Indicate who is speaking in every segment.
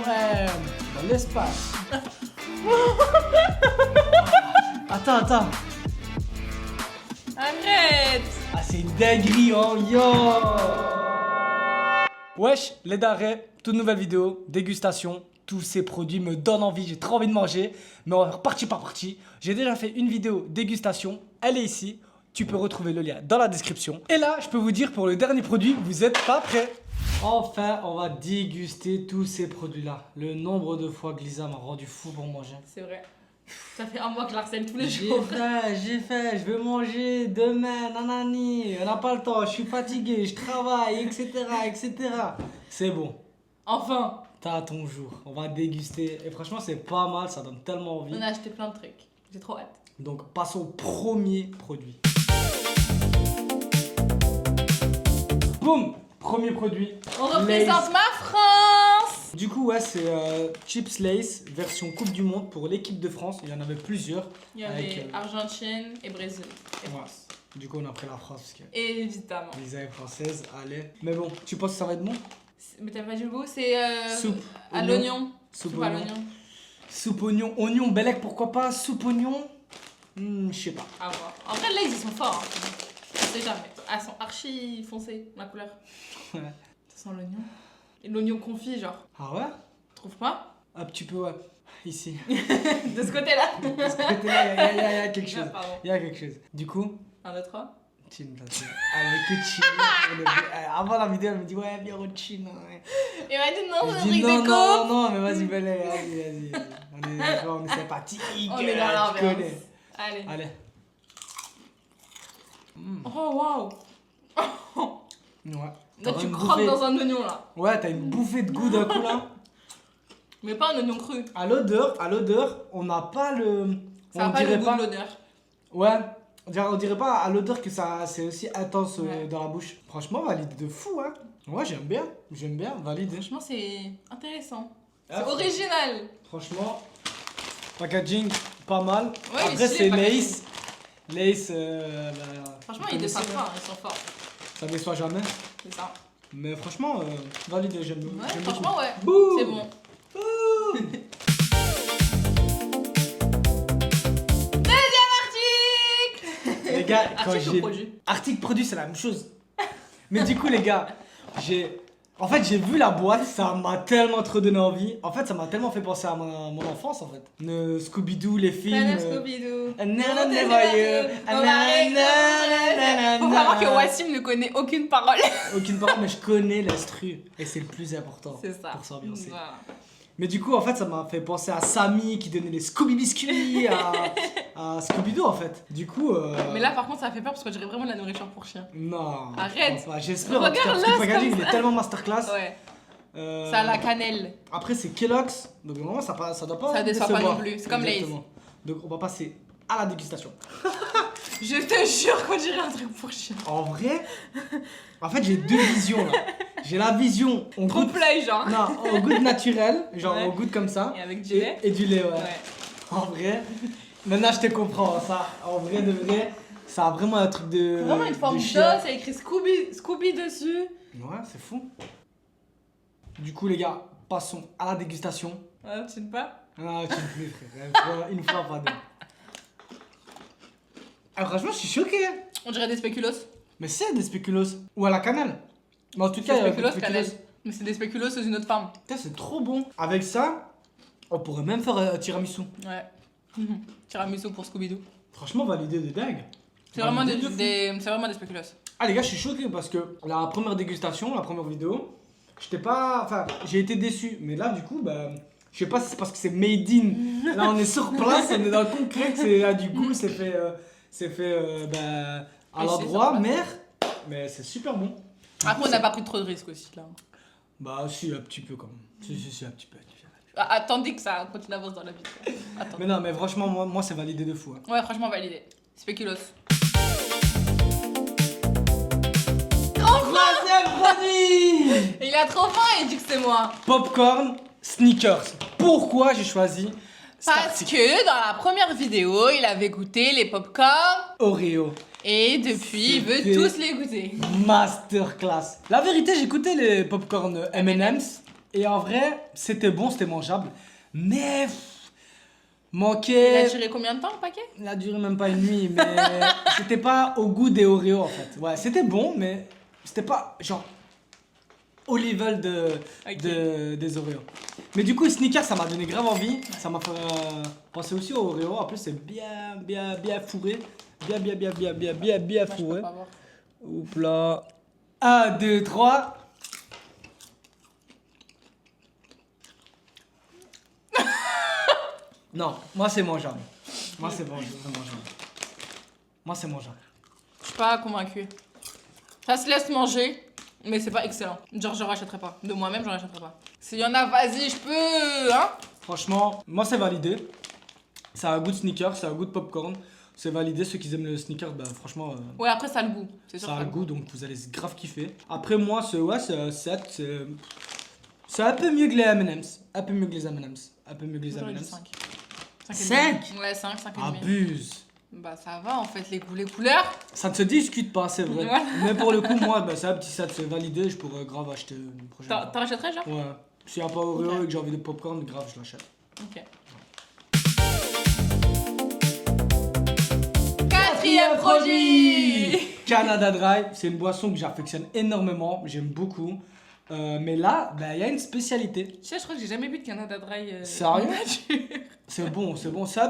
Speaker 1: Ouais, dans l'espace. Attends.
Speaker 2: Arrête.
Speaker 1: Ah, c'est une dinguerie, oh yo. Wesh, les darés, toute nouvelle vidéo, dégustation. Tous ces produits me donnent envie, j'ai trop envie de manger. Mais on va faire partie par partie. J'ai déjà fait une vidéo dégustation, elle est ici. Tu peux retrouver le lien dans la description. Et là, je peux vous dire pour le dernier produit, vous êtes pas prêts. Enfin, on va déguster tous ces produits-là. Le nombre de fois que Lisa m'a rendu fou pour manger.
Speaker 2: C'est vrai. Ça fait un mois que je l'harcèle tous les
Speaker 1: J'ai
Speaker 2: jours.
Speaker 1: fait, je veux manger demain, nanani, on n'a pas le temps, je suis fatigué, je travaille, etc. C'est bon,
Speaker 2: Enfin,
Speaker 1: t'as ton jour, on va déguster. Et franchement, c'est pas mal, ça donne tellement envie.
Speaker 2: on a acheté plein de trucs. J'ai trop hâte.
Speaker 1: Donc, passons au premier produit. Boum, premier produit.
Speaker 2: On représente
Speaker 1: Lay's.
Speaker 2: ma France.
Speaker 1: Du coup, ouais, c'est Chips Lay's version Coupe du Monde pour l'équipe de France. Il y en avait plusieurs.
Speaker 2: Il y avait Argentine et Brésil. Et
Speaker 1: Ouais.
Speaker 2: France.
Speaker 1: Du coup, on a pris la France parce que
Speaker 2: Évidemment.
Speaker 1: Lisa est française, allez. Mais bon, tu penses que ça va être bon?
Speaker 2: Mais t'as pas du goût? C'est
Speaker 1: Soupe.
Speaker 2: à
Speaker 1: Oignon.
Speaker 2: l'oignon.
Speaker 1: Soupe
Speaker 2: à
Speaker 1: oignon.
Speaker 2: l'oignon.
Speaker 1: Soupe oignon, oignon, Bellec, pourquoi pas? Soupe oignon? Je sais pas.
Speaker 2: À voir. En vrai, là, ils sont forts. Hein. On sait jamais. Elles sont archi foncées, ma couleur.
Speaker 1: Ouais.
Speaker 2: Ça sent l'oignon. Et l'oignon confit, genre.
Speaker 1: Ah ouais?
Speaker 2: Trouve pas?
Speaker 1: Un petit peu, ouais. Ici.
Speaker 2: De ce côté-là.
Speaker 1: De ce côté-là, il y a quelque chose.
Speaker 2: Ah, pardon.
Speaker 1: Il y a quelque chose. Du coup,
Speaker 2: 1, 2, 3.
Speaker 1: Chin, ça c'est. Avec que Chin. Avant la vidéo, elle me dit, ouais, viens au Chin. Ouais.
Speaker 2: Il m'a dit non,
Speaker 1: Je
Speaker 2: c'est
Speaker 1: dis
Speaker 2: Rick
Speaker 1: non,
Speaker 2: Déco.
Speaker 1: non, mais vas-y, Bellec, vas-y. On est sympathique.
Speaker 2: On est dans
Speaker 1: tu
Speaker 2: l'ambiance.
Speaker 1: connais.
Speaker 2: Allez.
Speaker 1: Allez.
Speaker 2: Oh, waouh.
Speaker 1: Ouais.
Speaker 2: Là, tu
Speaker 1: une
Speaker 2: croques
Speaker 1: bouffée.
Speaker 2: dans un oignon, là.
Speaker 1: Ouais, t'as une bouffée de goût d'un coup là.
Speaker 2: Mais pas un oignon cru.
Speaker 1: À l'odeur, on n'a pas le.
Speaker 2: Ça n'a pas le goût de l'odeur.
Speaker 1: Ouais, on dirait pas à l'odeur que ça c'est aussi intense
Speaker 2: Ouais.
Speaker 1: dans la bouche. Franchement, valide de fou, hein. Ouais, j'aime bien, valide.
Speaker 2: Franchement, c'est intéressant.
Speaker 1: Ah,
Speaker 2: C'est original.
Speaker 1: Franchement, packaging pas mal.
Speaker 2: Ouais, il est
Speaker 1: Après,
Speaker 2: stylé,
Speaker 1: c'est
Speaker 2: le packaging.
Speaker 1: Lay's. Lay's,
Speaker 2: Franchement,
Speaker 1: vous
Speaker 2: ils
Speaker 1: connaissez,
Speaker 2: déçoivent pas, ils sont forts.
Speaker 1: ça déçoit jamais.
Speaker 2: C'est ça.
Speaker 1: Mais franchement, valide, j'aime
Speaker 2: Ouais,
Speaker 1: j'aime
Speaker 2: franchement, ouais.
Speaker 1: Bouh.
Speaker 2: C'est bon. Deuxième article.
Speaker 1: Les gars, quand
Speaker 2: Article ou
Speaker 1: j'ai.
Speaker 2: produit?
Speaker 1: Article produit, c'est la même chose. Mais du coup, les gars, j'ai vu la boîte, ça m'a tellement trop donné envie. En fait, ça m'a tellement fait penser à mon enfance, en fait. Le Scooby-Doo, les films.
Speaker 2: Scooby-Doo.
Speaker 1: Nana never you.
Speaker 2: Faut savoir que Wassim ne connaît aucune parole.
Speaker 1: Aucune parole, mais je connais l'instru. Et c'est le plus important
Speaker 2: C'est ça.
Speaker 1: pour s'ambiancer.
Speaker 2: Voilà.
Speaker 1: Mais du coup, en fait, ça m'a fait penser à Sammy qui donnait les Scooby Biscuits, à Scooby-Doo, en fait. Du coup.
Speaker 2: Mais là, par contre, ça fait peur parce que je dirais vraiment de la nourriture pour chien.
Speaker 1: Non.
Speaker 2: Arrête.
Speaker 1: je pense pas. J'espère en tout cas,
Speaker 2: Regarde
Speaker 1: parce que
Speaker 2: là,
Speaker 1: le packaging,
Speaker 2: c'est
Speaker 1: il
Speaker 2: comme
Speaker 1: est tellement masterclass.
Speaker 2: Ouais.
Speaker 1: Euh,
Speaker 2: Ça a la cannelle.
Speaker 1: Après, c'est Kellogg's. Donc, vraiment, ça doit pas.
Speaker 2: Ça déçoit pas
Speaker 1: décevoir.
Speaker 2: non plus, c'est comme Lay's.
Speaker 1: Exactement. Donc, on va passer à la dégustation.
Speaker 2: Je te jure qu'on dirait un truc pour chien.
Speaker 1: En vrai, en fait, j'ai deux visions là. J'ai la vision. On
Speaker 2: Trop
Speaker 1: goûte.
Speaker 2: play, genre.
Speaker 1: Non, on goûte naturel. Genre,
Speaker 2: Ouais.
Speaker 1: on goûte comme ça.
Speaker 2: Et avec du lait.
Speaker 1: Et du lait, ouais.
Speaker 2: Ouais.
Speaker 1: En vrai, maintenant je te comprends. Ça, en vrai de vrai, ça a vraiment un truc de.
Speaker 2: Vraiment une forme
Speaker 1: de
Speaker 2: d'os,
Speaker 1: chien.
Speaker 2: il y a écrit Scooby dessus.
Speaker 1: Ouais, c'est fou. Du coup, les gars, passons à la dégustation.
Speaker 2: Ouais, tu sais pas.
Speaker 1: Ah, tu me plais, frère. Une fois, pas deux. Ah, franchement, je suis choqué.
Speaker 2: On dirait des spéculoos.
Speaker 1: Mais c'est des spéculoos. Ou à la cannelle. Mais en tout
Speaker 2: C'est
Speaker 1: cas,
Speaker 2: spéculoos,
Speaker 1: des
Speaker 2: cannelle. Mais c'est des spéculoos sous une autre forme.
Speaker 1: Putain, c'est trop bon. Avec ça, on pourrait même faire un tiramisu.
Speaker 2: Ouais. Tiramisu pour Scooby-Doo.
Speaker 1: Franchement, validé de dingue.
Speaker 2: C'est vraiment
Speaker 1: Validé
Speaker 2: des,
Speaker 1: de fou.
Speaker 2: c'est vraiment des spéculoos.
Speaker 1: Ah, les gars, je suis choqué parce que la première dégustation, la première vidéo, j'étais pas. Enfin, j'ai été déçu. Mais là, du coup, bah. Je sais pas si c'est parce que c'est made in. Là, on est sur place, on est dans le concret, que c'est du goût, c'est fait bah, à
Speaker 2: Oui,
Speaker 1: l'endroit,
Speaker 2: c'est
Speaker 1: mer. Mais c'est super bon.
Speaker 2: Après, on n'a pas pris trop de risques aussi là.
Speaker 1: Bah, si, un petit peu quand même. Si, un petit peu.
Speaker 2: Attendez que ça continue à avancer dans la vie. Attends.
Speaker 1: Mais non, mais franchement, moi c'est validé de fou. Hein.
Speaker 2: Ouais, franchement, validé. Spéculoos.
Speaker 1: Troisième produit.
Speaker 2: Il a trop faim et il dit que c'est moi.
Speaker 1: Popcorn Snickers. Pourquoi j'ai choisi
Speaker 2: Parce
Speaker 1: Startic
Speaker 2: que dans la première vidéo, il avait goûté les popcorn
Speaker 1: Oreo.
Speaker 2: et depuis, il veut
Speaker 1: C'était-
Speaker 2: tous les goûter.
Speaker 1: Masterclass. La vérité, j'ai goûté les popcorn M&M's Et en vrai, c'était bon, c'était mangeable. Mais
Speaker 2: Il
Speaker 1: manquait.
Speaker 2: a duré combien de temps le paquet?
Speaker 1: Il a duré même pas une nuit, mais c'était pas au goût des Oreos en fait. Ouais, c'était bon, mais c'était pas genre au level
Speaker 2: Ok.
Speaker 1: des Oreos. Mais du coup, Snickers, ça m'a donné grave envie. Ça m'a fait penser aussi aux Oreos. En plus, c'est bien fourré. Bien
Speaker 2: Moi, je peux
Speaker 1: fourré.
Speaker 2: pas voir.
Speaker 1: Oups là. 1, 2, 3. Non, moi c'est mangeable. Moi c'est mangeable. Moi c'est mangeable.
Speaker 2: Je suis pas convaincue. Ça se laisse manger, mais c'est pas excellent. Genre, je rachèterai pas. De moi-même, je rachèterai pas. S'il y en a, vas-y, je peux, hein?
Speaker 1: Franchement, moi c'est validé. Ça a un goût de sneaker, ça a un goût de popcorn. C'est validé, ceux qui aiment le sneaker, bah franchement,
Speaker 2: Ouais, après, ça a le goût. C'est sûr.
Speaker 1: ça
Speaker 2: que
Speaker 1: a le goût, donc vous allez grave kiffer. Après moi, c'est un 7, c'est un peu mieux que les M&M's. Un peu mieux que les M&M's. Un peu mieux que les
Speaker 2: J'aurais dit
Speaker 1: M&M's.
Speaker 2: 5.
Speaker 1: 5?
Speaker 2: Ouais, 5, 5 et demi.
Speaker 1: Abuse.
Speaker 2: Bah, ça va, en fait, les goûts, les couleurs.
Speaker 1: Ça ne se discute pas, c'est vrai.
Speaker 2: Voilà.
Speaker 1: Mais pour le coup, moi, bah, c'est un petit 7, c'est validé, je pourrais grave acheter une prochaine fois.
Speaker 2: T'en rachèterais, genre?
Speaker 1: Ouais. S'il n'y a pas Oreo
Speaker 2: Ok.
Speaker 1: et que j'ai envie de popcorn, grave, je l'achète.
Speaker 2: Ok. Quatrième produit!
Speaker 1: Canada Dry, c'est une boisson que j'affectionne énormément, j'aime beaucoup. Mais là, bah, il y a une spécialité.
Speaker 2: Tu sais, je crois que j'ai jamais bu de Canada Dry.
Speaker 1: Sérieux?
Speaker 2: nature.
Speaker 1: C'est bon, c'est bon. C'est un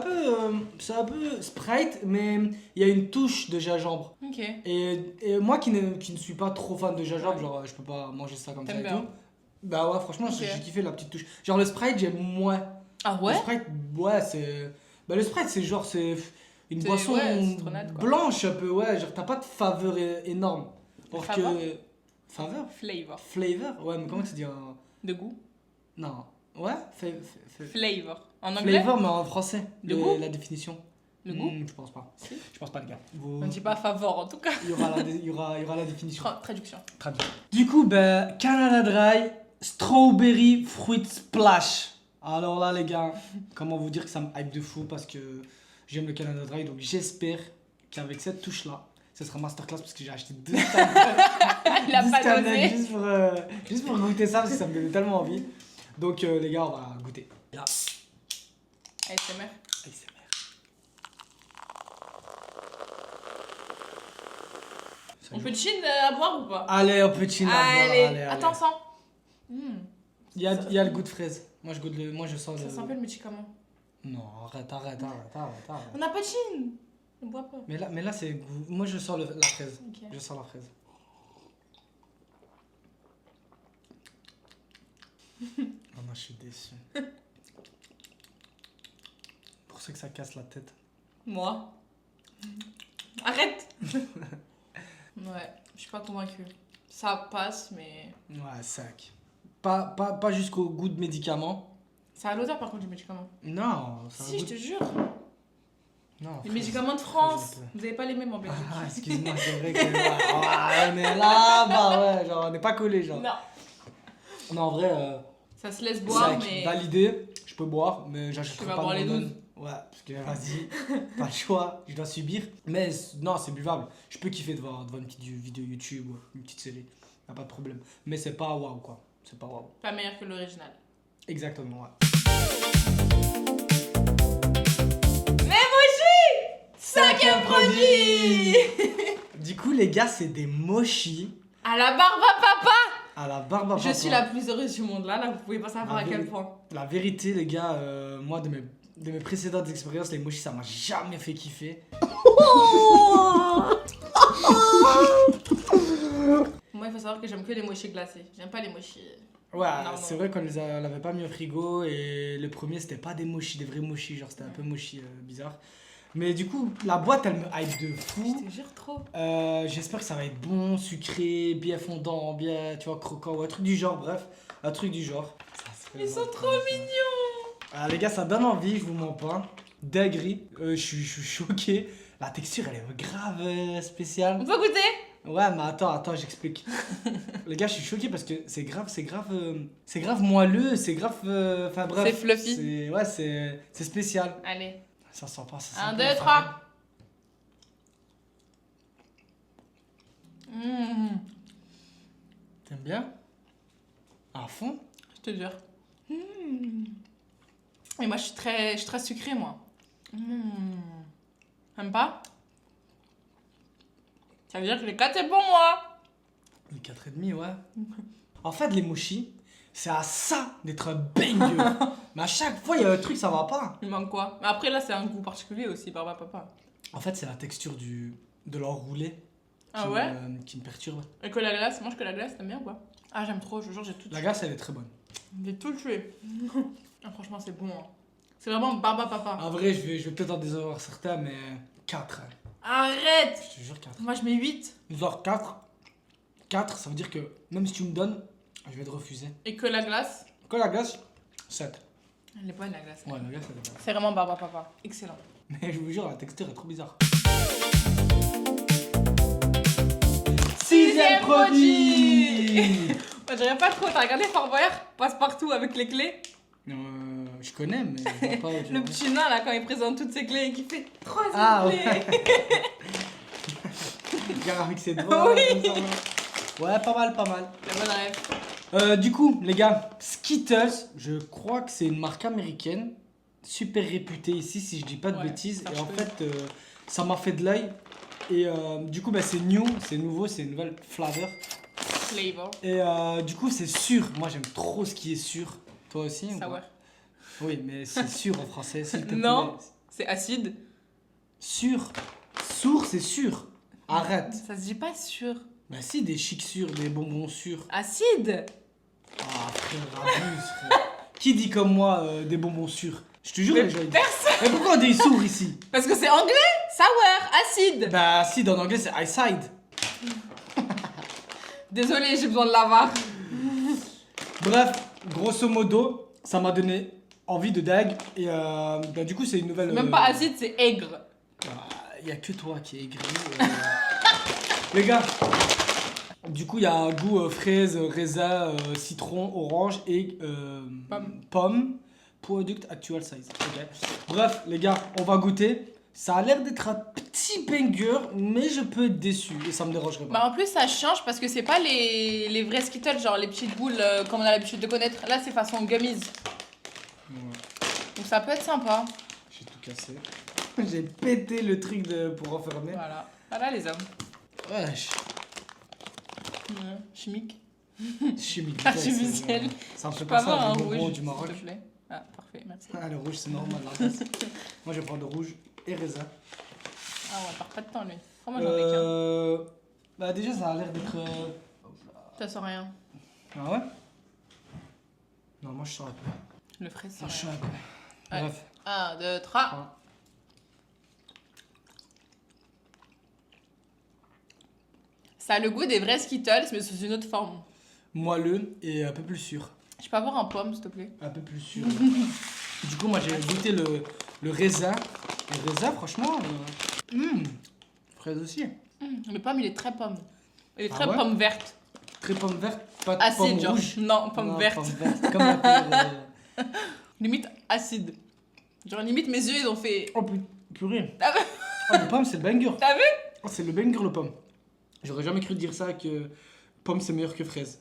Speaker 1: peu Sprite, mais il y a une touche de gingembre.
Speaker 2: Ok.
Speaker 1: Et moi qui ne suis pas trop fan de gingembre,
Speaker 2: Ouais.
Speaker 1: genre je peux pas manger ça comme ça
Speaker 2: T'aimes
Speaker 1: et
Speaker 2: bien.
Speaker 1: tout. Bah ouais, franchement,
Speaker 2: Ok.
Speaker 1: j'ai kiffé la petite touche. Genre le Sprite, j'aime moins.
Speaker 2: Ah ouais?
Speaker 1: Le Sprite, ouais, c'est. Bah le Sprite, c'est genre, c'est une
Speaker 2: C'est-
Speaker 1: boisson
Speaker 2: ouais, citronnade, quoi.
Speaker 1: blanche un peu, ouais. Genre, t'as pas de faveur énorme. Alors
Speaker 2: Faveur?
Speaker 1: que. Faveur?
Speaker 2: Flavor.
Speaker 1: Flavor? Ouais, mais comment tu dis un.
Speaker 2: De goût?
Speaker 1: Non. Ouais?
Speaker 2: Flavor. En anglais?
Speaker 1: Flavor, mais en français.
Speaker 2: Le goût?
Speaker 1: La définition.
Speaker 2: Le goût?
Speaker 1: Je pense pas.
Speaker 2: Si.
Speaker 1: Je pense pas, les gars.
Speaker 2: On dit pas favor en tout cas.
Speaker 1: Il y aura il y aura la définition.
Speaker 2: Traduction.
Speaker 1: Très bien. Du coup, ben, Canada Dry, Strawberry Fruit Splash. Alors là, les gars, comment vous dire que ça me hype de fou parce que j'aime le Canada Dry. Donc j'espère qu'avec cette touche-là, ce sera masterclass parce que j'ai acheté 2
Speaker 2: Il a pas
Speaker 1: canettes
Speaker 2: dosé.
Speaker 1: juste pour goûter ça parce que ça me donnait tellement envie. Donc les gars, on va goûter. Là.
Speaker 2: ASMR.
Speaker 1: ASMR.
Speaker 2: On peut chine à boire ou pas?
Speaker 1: Allez, on peut chiner.
Speaker 2: Allez, attends, sens.
Speaker 1: Il y a le goût de fraise. Moi je sens
Speaker 2: Ça
Speaker 1: le.
Speaker 2: sent un peu le médicament.
Speaker 1: Non, arrête.
Speaker 2: On n'a pas de chine. On boit pas.
Speaker 1: Mais là c'est goût. Moi je sens la fraise.
Speaker 2: Ok.
Speaker 1: Je sens la fraise. Oh non, je suis déçu. Pour ceux que ça casse la tête.
Speaker 2: Moi. Arrête. Ouais, je suis pas convaincue. Ça passe, mais.
Speaker 1: Ouais, sac. Pas jusqu'au goût de médicament.
Speaker 2: Ça a l'odeur par contre du médicament.
Speaker 1: Non, ça a un
Speaker 2: Si,
Speaker 1: goût
Speaker 2: je te jure.
Speaker 1: Non,
Speaker 2: Les
Speaker 1: fraise.
Speaker 2: médicaments de France.
Speaker 1: Fraise,
Speaker 2: Vous avez pas les mêmes en Belgique.
Speaker 1: Ah, excuse-moi, c'est vrai que. Ouais, on est là, bah ouais, genre on n'est pas collés, genre.
Speaker 2: Non.
Speaker 1: Non, en vrai.
Speaker 2: Ça se laisse boire,
Speaker 1: Sac,
Speaker 2: mais.
Speaker 1: validé, je peux boire, mais j'achèterai
Speaker 2: Tu vas
Speaker 1: pas
Speaker 2: boire
Speaker 1: de
Speaker 2: les
Speaker 1: Danone.
Speaker 2: 12.
Speaker 1: Ouais, parce que vas-y, pas le choix, je dois subir. Mais non, c'est buvable. Je peux kiffer devant une petite vidéo YouTube ou une petite série, y a pas de problème. Mais c'est pas waouh quoi, c'est pas waouh.
Speaker 2: Pas meilleur que l'original.
Speaker 1: Exactement, ouais.
Speaker 2: Cinquième produit.
Speaker 1: Du coup, les gars, c'est des mochis
Speaker 2: À la barbe à papa.
Speaker 1: à la barbe à
Speaker 2: Je
Speaker 1: papa.
Speaker 2: suis la plus heureuse du monde là, vous pouvez pas savoir
Speaker 1: Ah,
Speaker 2: à quel
Speaker 1: oui.
Speaker 2: point.
Speaker 1: La vérité, les gars, moi, de mes précédentes expériences, les mochis, ça m'a jamais fait kiffer.
Speaker 2: Moi, il faut savoir que j'aime que les mochis glacés. J'aime pas les mochis.
Speaker 1: Ouais,
Speaker 2: Non,
Speaker 1: c'est
Speaker 2: non.
Speaker 1: vrai qu'on l'avait pas mis au frigo et le premier c'était pas des mochis, des vrais mochis, genre c'était un peu mochi bizarre. Mais du coup, la boîte elle me hype de
Speaker 2: Je
Speaker 1: fou.
Speaker 2: te jure trop.
Speaker 1: J'espère que ça va être bon, sucré, bien fondant, bien, tu vois, croquant ou un truc du genre, bref, un truc du genre.
Speaker 2: Ils sont trop mignons.
Speaker 1: Ah, les gars, ça donne envie, je vous mens pas. Dinguerie, je suis choqué. La texture elle est grave spéciale.
Speaker 2: On peut goûter?
Speaker 1: Ouais, mais attends, j'explique. Les gars, je suis choqué parce que c'est grave moelleux, c'est grave, enfin bref.
Speaker 2: C'est fluffy.
Speaker 1: Ouais, c'est spécial.
Speaker 2: Allez.
Speaker 1: Ça sent pas, ça sent
Speaker 2: 1,
Speaker 1: pas
Speaker 2: 2,
Speaker 1: la
Speaker 2: 3.
Speaker 1: farine.
Speaker 2: Mmh.
Speaker 1: T'aimes bien? À fond?
Speaker 2: Je te jure. Et moi, je suis très sucrée, moi. Même pas? Ça veut dire que les 4 c'est pour moi.
Speaker 1: Les 4,5, ouais. En fait, les mochis, c'est à ça d'être un banger. Mais à chaque fois, il y a un truc, ça va pas.
Speaker 2: Il manque quoi? Mais après, là, c'est un goût particulier aussi, papa.
Speaker 1: En fait, c'est la texture de l'enroulé
Speaker 2: Ah ouais?
Speaker 1: qui me perturbe.
Speaker 2: Et que la glace, mange que la glace, t'aimes bien ou quoi? Ah, j'aime trop, je vous jure, j'ai tout
Speaker 1: La glace, elle est très bonne.
Speaker 2: J'ai tout tué. Ah, franchement, c'est bon. Hein. C'est vraiment papa.
Speaker 1: En vrai, je vais peut-être en décevoir certains, mais 4.
Speaker 2: Arrête!
Speaker 1: Je te jure 4.
Speaker 2: Moi, je mets 8.
Speaker 1: Genre 4. 4, ça veut dire que même si tu me donnes, je vais te refuser.
Speaker 2: Et que la glace?
Speaker 1: Que la glace, 7.
Speaker 2: Elle est bonne, la glace.
Speaker 1: Ouais, la glace, elle est bonne.
Speaker 2: C'est vraiment papa. Excellent.
Speaker 1: Mais je vous jure, la texture est trop bizarre.
Speaker 2: 6e produit. Moi, j'aurais pas trop. T'as regardé Fort Boyard? Passe-partout avec les clés.
Speaker 1: Je connais, mais je vois pas.
Speaker 2: Le petit nain, là, quand il présente toutes ses clés et qu'il fait 3e
Speaker 1: Ah,
Speaker 2: clé.
Speaker 1: Regarde avec ses doigts.
Speaker 2: Oui.
Speaker 1: Comme ça. Ouais, pas mal.
Speaker 2: La bonne rêve.
Speaker 1: Du coup, les gars, Skittles, je crois que c'est une marque américaine, super réputée ici, si je dis pas de
Speaker 2: Ouais,
Speaker 1: bêtises.
Speaker 2: ça,
Speaker 1: Et
Speaker 2: je
Speaker 1: en
Speaker 2: connais.
Speaker 1: fait, ça m'a fait de l'œil. Et du coup, bah, c'est nouveau, c'est une nouvelle flavor.
Speaker 2: Flavor.
Speaker 1: Et du coup, c'est sûr. Moi, j'aime trop ce qui est sûr. Toi aussi ou
Speaker 2: Sour.
Speaker 1: pas? Oui, mais c'est sûr en français, s'il te plaît.
Speaker 2: Non. C'est acide.
Speaker 1: Sûr. Sourd, c'est sûr. Arrête.
Speaker 2: Ça se dit pas sûr.
Speaker 1: Bah si, des chics sûrs, des bonbons sûrs.
Speaker 2: Acide.
Speaker 1: Ah frère, abuse frère. Qui dit comme moi des bonbons sûrs? Je te jure, les gens ils disent.
Speaker 2: Personne.
Speaker 1: Mais pourquoi on dit sourd ici?
Speaker 2: Parce que c'est anglais. Sour. Acide.
Speaker 1: Bah si, dans l'anglais c'est eyeside.
Speaker 2: Désolée, j'ai besoin de lavar.
Speaker 1: Bref, grosso modo, ça m'a donné envie de dag. Et bah, du coup, c'est une nouvelle.
Speaker 2: Même pas acide, c'est aigre.
Speaker 1: Il y a que toi qui est aigri. Les gars, du coup, il y a un goût fraise, raisin, citron, orange et pomme. Product actual size. Ok. Bref, les gars, on va goûter. Ça a l'air d'être un petit banger, mais je peux être déçu et ça me dérangerait pas.
Speaker 2: Bah en plus ça change parce que c'est pas les vrais Skittles, genre les petites boules comme on a l'habitude de connaître. Là c'est façon gummies.
Speaker 1: Ouais,
Speaker 2: Donc ça peut être sympa.
Speaker 1: j'ai tout cassé. J'ai pété le truc pour enfermer.
Speaker 2: Voilà. Voilà les hommes.
Speaker 1: Wesh.
Speaker 2: Chimique.
Speaker 1: Chimique.
Speaker 2: Artificiel.
Speaker 1: Ça me fait
Speaker 2: Je peux
Speaker 1: penser
Speaker 2: avoir
Speaker 1: à
Speaker 2: un
Speaker 1: des bonbons
Speaker 2: rouge,
Speaker 1: du Maroc.
Speaker 2: s'il te plaît. Ah parfait, merci.
Speaker 1: Ah, le rouge c'est normal. la race. Moi je vais prendre le rouge et raisin.
Speaker 2: Ah ouais, on perd pas de temps lui. Oh, moi j'en ai qu'un.
Speaker 1: Bah déjà ça a l'air d'être...
Speaker 2: Ça sent rien.
Speaker 1: Ah ouais? Non, moi je sens un peu.
Speaker 2: Le frais sent
Speaker 1: Moi je sens
Speaker 2: rien.
Speaker 1: un peu.
Speaker 2: Allez.
Speaker 1: Bref.
Speaker 2: 1, 2, 3.
Speaker 1: Ah.
Speaker 2: Ça a le goût des vrais Skittles mais sous une autre forme.
Speaker 1: Moelleux et un peu plus sûr.
Speaker 2: Je peux avoir un pomme s'il te plaît?
Speaker 1: Un peu plus sûr. Du coup moi j'ai goûté le raisin. Le raisin franchement... fraise aussi.
Speaker 2: Le pomme il est très pomme. Il est
Speaker 1: Ah
Speaker 2: très
Speaker 1: ouais
Speaker 2: pomme verte.
Speaker 1: Très pomme verte, pas de
Speaker 2: Acide
Speaker 1: pomme
Speaker 2: genre.
Speaker 1: rouge.
Speaker 2: Non, pomme
Speaker 1: Non,
Speaker 2: verte.
Speaker 1: Pomme verte, comme la couleur,
Speaker 2: Limite acide. Genre limite mes yeux ils ont fait...
Speaker 1: Oh purée.
Speaker 2: T'as vu?
Speaker 1: Oh le pomme c'est le banger.
Speaker 2: T'as vu?
Speaker 1: Oh, c'est le banger le pomme. J'aurais jamais cru dire ça que pomme c'est meilleur que fraise.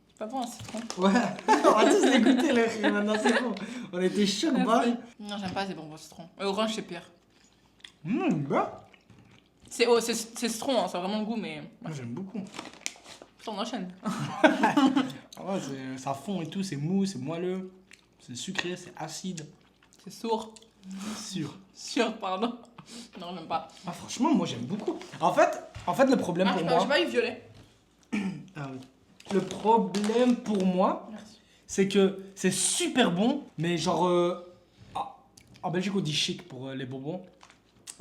Speaker 2: C'est pas bon un citron.
Speaker 1: Ouais, on a tous les goûté les filles, maintenant c'est bon. On était chocs bas.
Speaker 2: Non j'aime pas ces bonbons citron. Et orange c'est pire.
Speaker 1: Bah.
Speaker 2: C'est citron, hein, ça a vraiment le goût mais...
Speaker 1: Moi j'aime beaucoup.
Speaker 2: On enchaîne.
Speaker 1: Ah ouais, ça fond et tout, c'est mou, c'est moelleux, c'est sucré, c'est acide.
Speaker 2: C'est sourd.
Speaker 1: Sûr.
Speaker 2: Sûr, pardon. Non, même pas.
Speaker 1: Ah franchement, moi j'aime beaucoup. En fait le problème
Speaker 2: Ah,
Speaker 1: pour
Speaker 2: j'ai
Speaker 1: moi...
Speaker 2: pas eu violet.
Speaker 1: Ah oui. Le problème pour moi,
Speaker 2: Merci.
Speaker 1: c'est que c'est super bon, mais genre... en Belgique on dit chic pour les bonbons.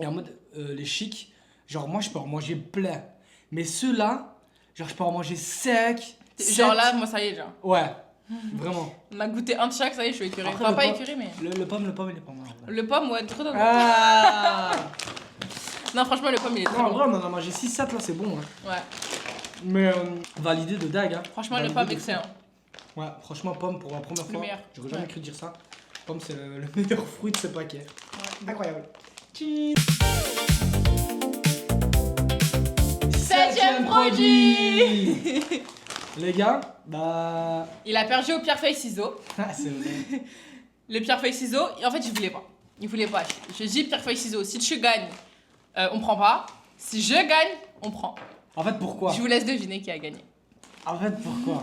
Speaker 1: Et en mode, les chics, genre moi je peux en manger plein. Mais ceux-là, genre je peux en manger sec.
Speaker 2: Genre là, moi ça y est, genre.
Speaker 1: Ouais, vraiment.
Speaker 2: On a goûté un de chaque, ça y est, je suis écurée.
Speaker 1: Après,
Speaker 2: Enfin,
Speaker 1: le
Speaker 2: pas
Speaker 1: pomme-
Speaker 2: écurée, mais.
Speaker 1: Le pomme il est pas mal.
Speaker 2: Le pomme, ouais, trop dedans.
Speaker 1: Ah
Speaker 2: Non, franchement, le pomme, il est
Speaker 1: Non,
Speaker 2: très
Speaker 1: en
Speaker 2: bon.
Speaker 1: vrai on en a mangé 6-7 là, c'est bon. Hein.
Speaker 2: Ouais.
Speaker 1: Mais validé de dag. Hein.
Speaker 2: Franchement, le
Speaker 1: Validé
Speaker 2: pomme,
Speaker 1: de
Speaker 2: excellent.
Speaker 1: fou. Ouais, franchement pomme pour la première
Speaker 2: Le
Speaker 1: fois.
Speaker 2: meilleur.
Speaker 1: J'aurais jamais
Speaker 2: Ouais.
Speaker 1: cru dire ça. Pomme c'est le meilleur fruit de ce paquet.
Speaker 2: Ouais.
Speaker 1: Incroyable. Cheese.
Speaker 2: 7e produit.
Speaker 1: Les gars, bah.
Speaker 2: Il a perdu au pierre feuille ciseaux.
Speaker 1: Ah, c'est vrai.
Speaker 2: Le pierre feuille ciseaux, et en fait, il voulait pas. Il voulait pas. Je dis pierre feuille ciseaux. Si tu gagnes, on prend pas. Si je gagne, on prend.
Speaker 1: En fait, pourquoi?
Speaker 2: Je vous laisse deviner qui a gagné.
Speaker 1: En fait, pourquoi?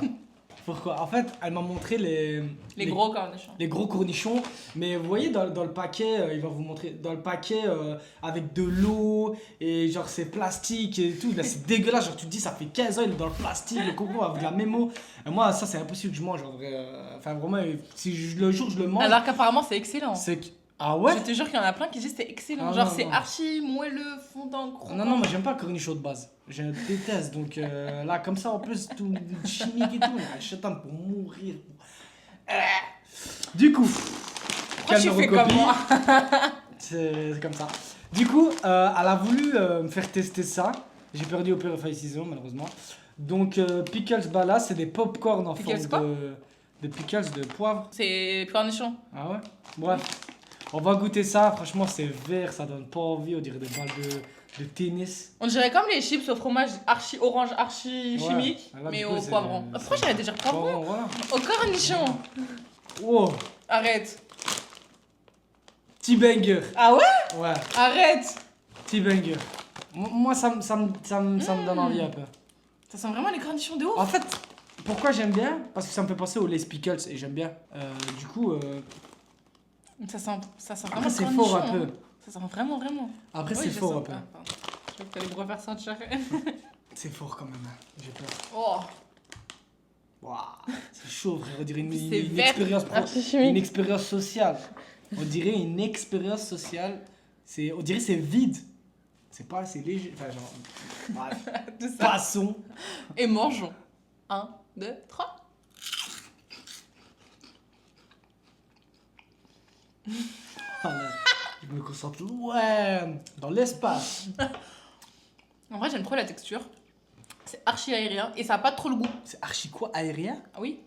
Speaker 1: Pourquoi? En fait, elle m'a montré
Speaker 2: Les gros cornichons.
Speaker 1: les gros cornichons. Mais vous voyez, dans le paquet, il va vous montrer, dans le paquet avec de l'eau et genre c'est plastique et tout. Là, c'est dégueulasse. Genre, tu te dis, ça fait 15 ans, il est dans le plastique, le coco avec la mémo. Et moi, ça, c'est impossible que je mange en vrai. Enfin, vraiment, si le jour où je le mange.
Speaker 2: Alors qu'apparemment, c'est excellent.
Speaker 1: C'est que. Ah ouais?
Speaker 2: Je te jure qu'il y en a plein qui disent que c'est excellent.
Speaker 1: Ah
Speaker 2: genre,
Speaker 1: non,
Speaker 2: c'est
Speaker 1: non.
Speaker 2: archi moelleux, fondant, croquant.
Speaker 1: Non, moi j'aime pas le cornichon de base. Je déteste. Donc là, comme ça, en plus, tout chimique et tout. Je t'attends pour mourir. Du coup,
Speaker 2: Pourquoi tu fais comme moi?
Speaker 1: c'est comme ça. Du coup, elle a voulu me faire tester ça. J'ai perdu au pierre feuille ciseaux, malheureusement. Donc, pickles bala, c'est des popcorn en
Speaker 2: Pickles
Speaker 1: forme de pickles de poivre.
Speaker 2: C'est cornichon.
Speaker 1: Ah ouais? Bref. On va goûter ça. Franchement, c'est vert, ça donne pas envie. On dirait des balles de tennis.
Speaker 2: On dirait comme les chips au fromage archi orange, archi
Speaker 1: Ouais.
Speaker 2: chimique,
Speaker 1: Là,
Speaker 2: mais
Speaker 1: du coup,
Speaker 2: au
Speaker 1: c'est-
Speaker 2: poivron. Ah, pourquoi j'allais déjà poivron?
Speaker 1: Bon, voilà.
Speaker 2: Au cornichon.
Speaker 1: Wow.
Speaker 2: Arrête.
Speaker 1: Petit banger.
Speaker 2: Ah ouais?
Speaker 1: Ouais,
Speaker 2: Arrête.
Speaker 1: petit banger. Moi, ça me donne envie un peu.
Speaker 2: Ça sent vraiment les cornichons de ouf.
Speaker 1: En fait, pourquoi j'aime bien? Parce que ça me fait penser aux Lays Pickles et j'aime bien. Du coup,
Speaker 2: Ça sent vraiment
Speaker 1: après, c'est
Speaker 2: cornichon,
Speaker 1: fort un
Speaker 2: hein.
Speaker 1: peu.
Speaker 2: Ça sent vraiment, vraiment.
Speaker 1: Après,
Speaker 2: Oui,
Speaker 1: c'est
Speaker 2: je
Speaker 1: fort
Speaker 2: sens-
Speaker 1: un peu.
Speaker 2: Ah, pardon. Je crois que t'allais me refaire sentir.
Speaker 1: C'est fort quand même. Hein. J'ai peur.
Speaker 2: Oh.
Speaker 1: Waouh, c'est chaud, frère. On dirait une
Speaker 2: C'est vert,
Speaker 1: expérience
Speaker 2: archi chimique.
Speaker 1: une expérience sociale. On dirait une expérience sociale. On dirait c'est vide. C'est pas assez léger. Enfin, genre. Bref.
Speaker 2: Tout ça.
Speaker 1: Passons.
Speaker 2: Et mangeons. 1, 2, 3.
Speaker 1: Voilà. Je me concentre loin dans l'espace.
Speaker 2: En vrai, j'aime trop la texture. C'est archi aérien et ça a pas trop le goût.
Speaker 1: C'est archi quoi? Aérien?
Speaker 2: Ah oui?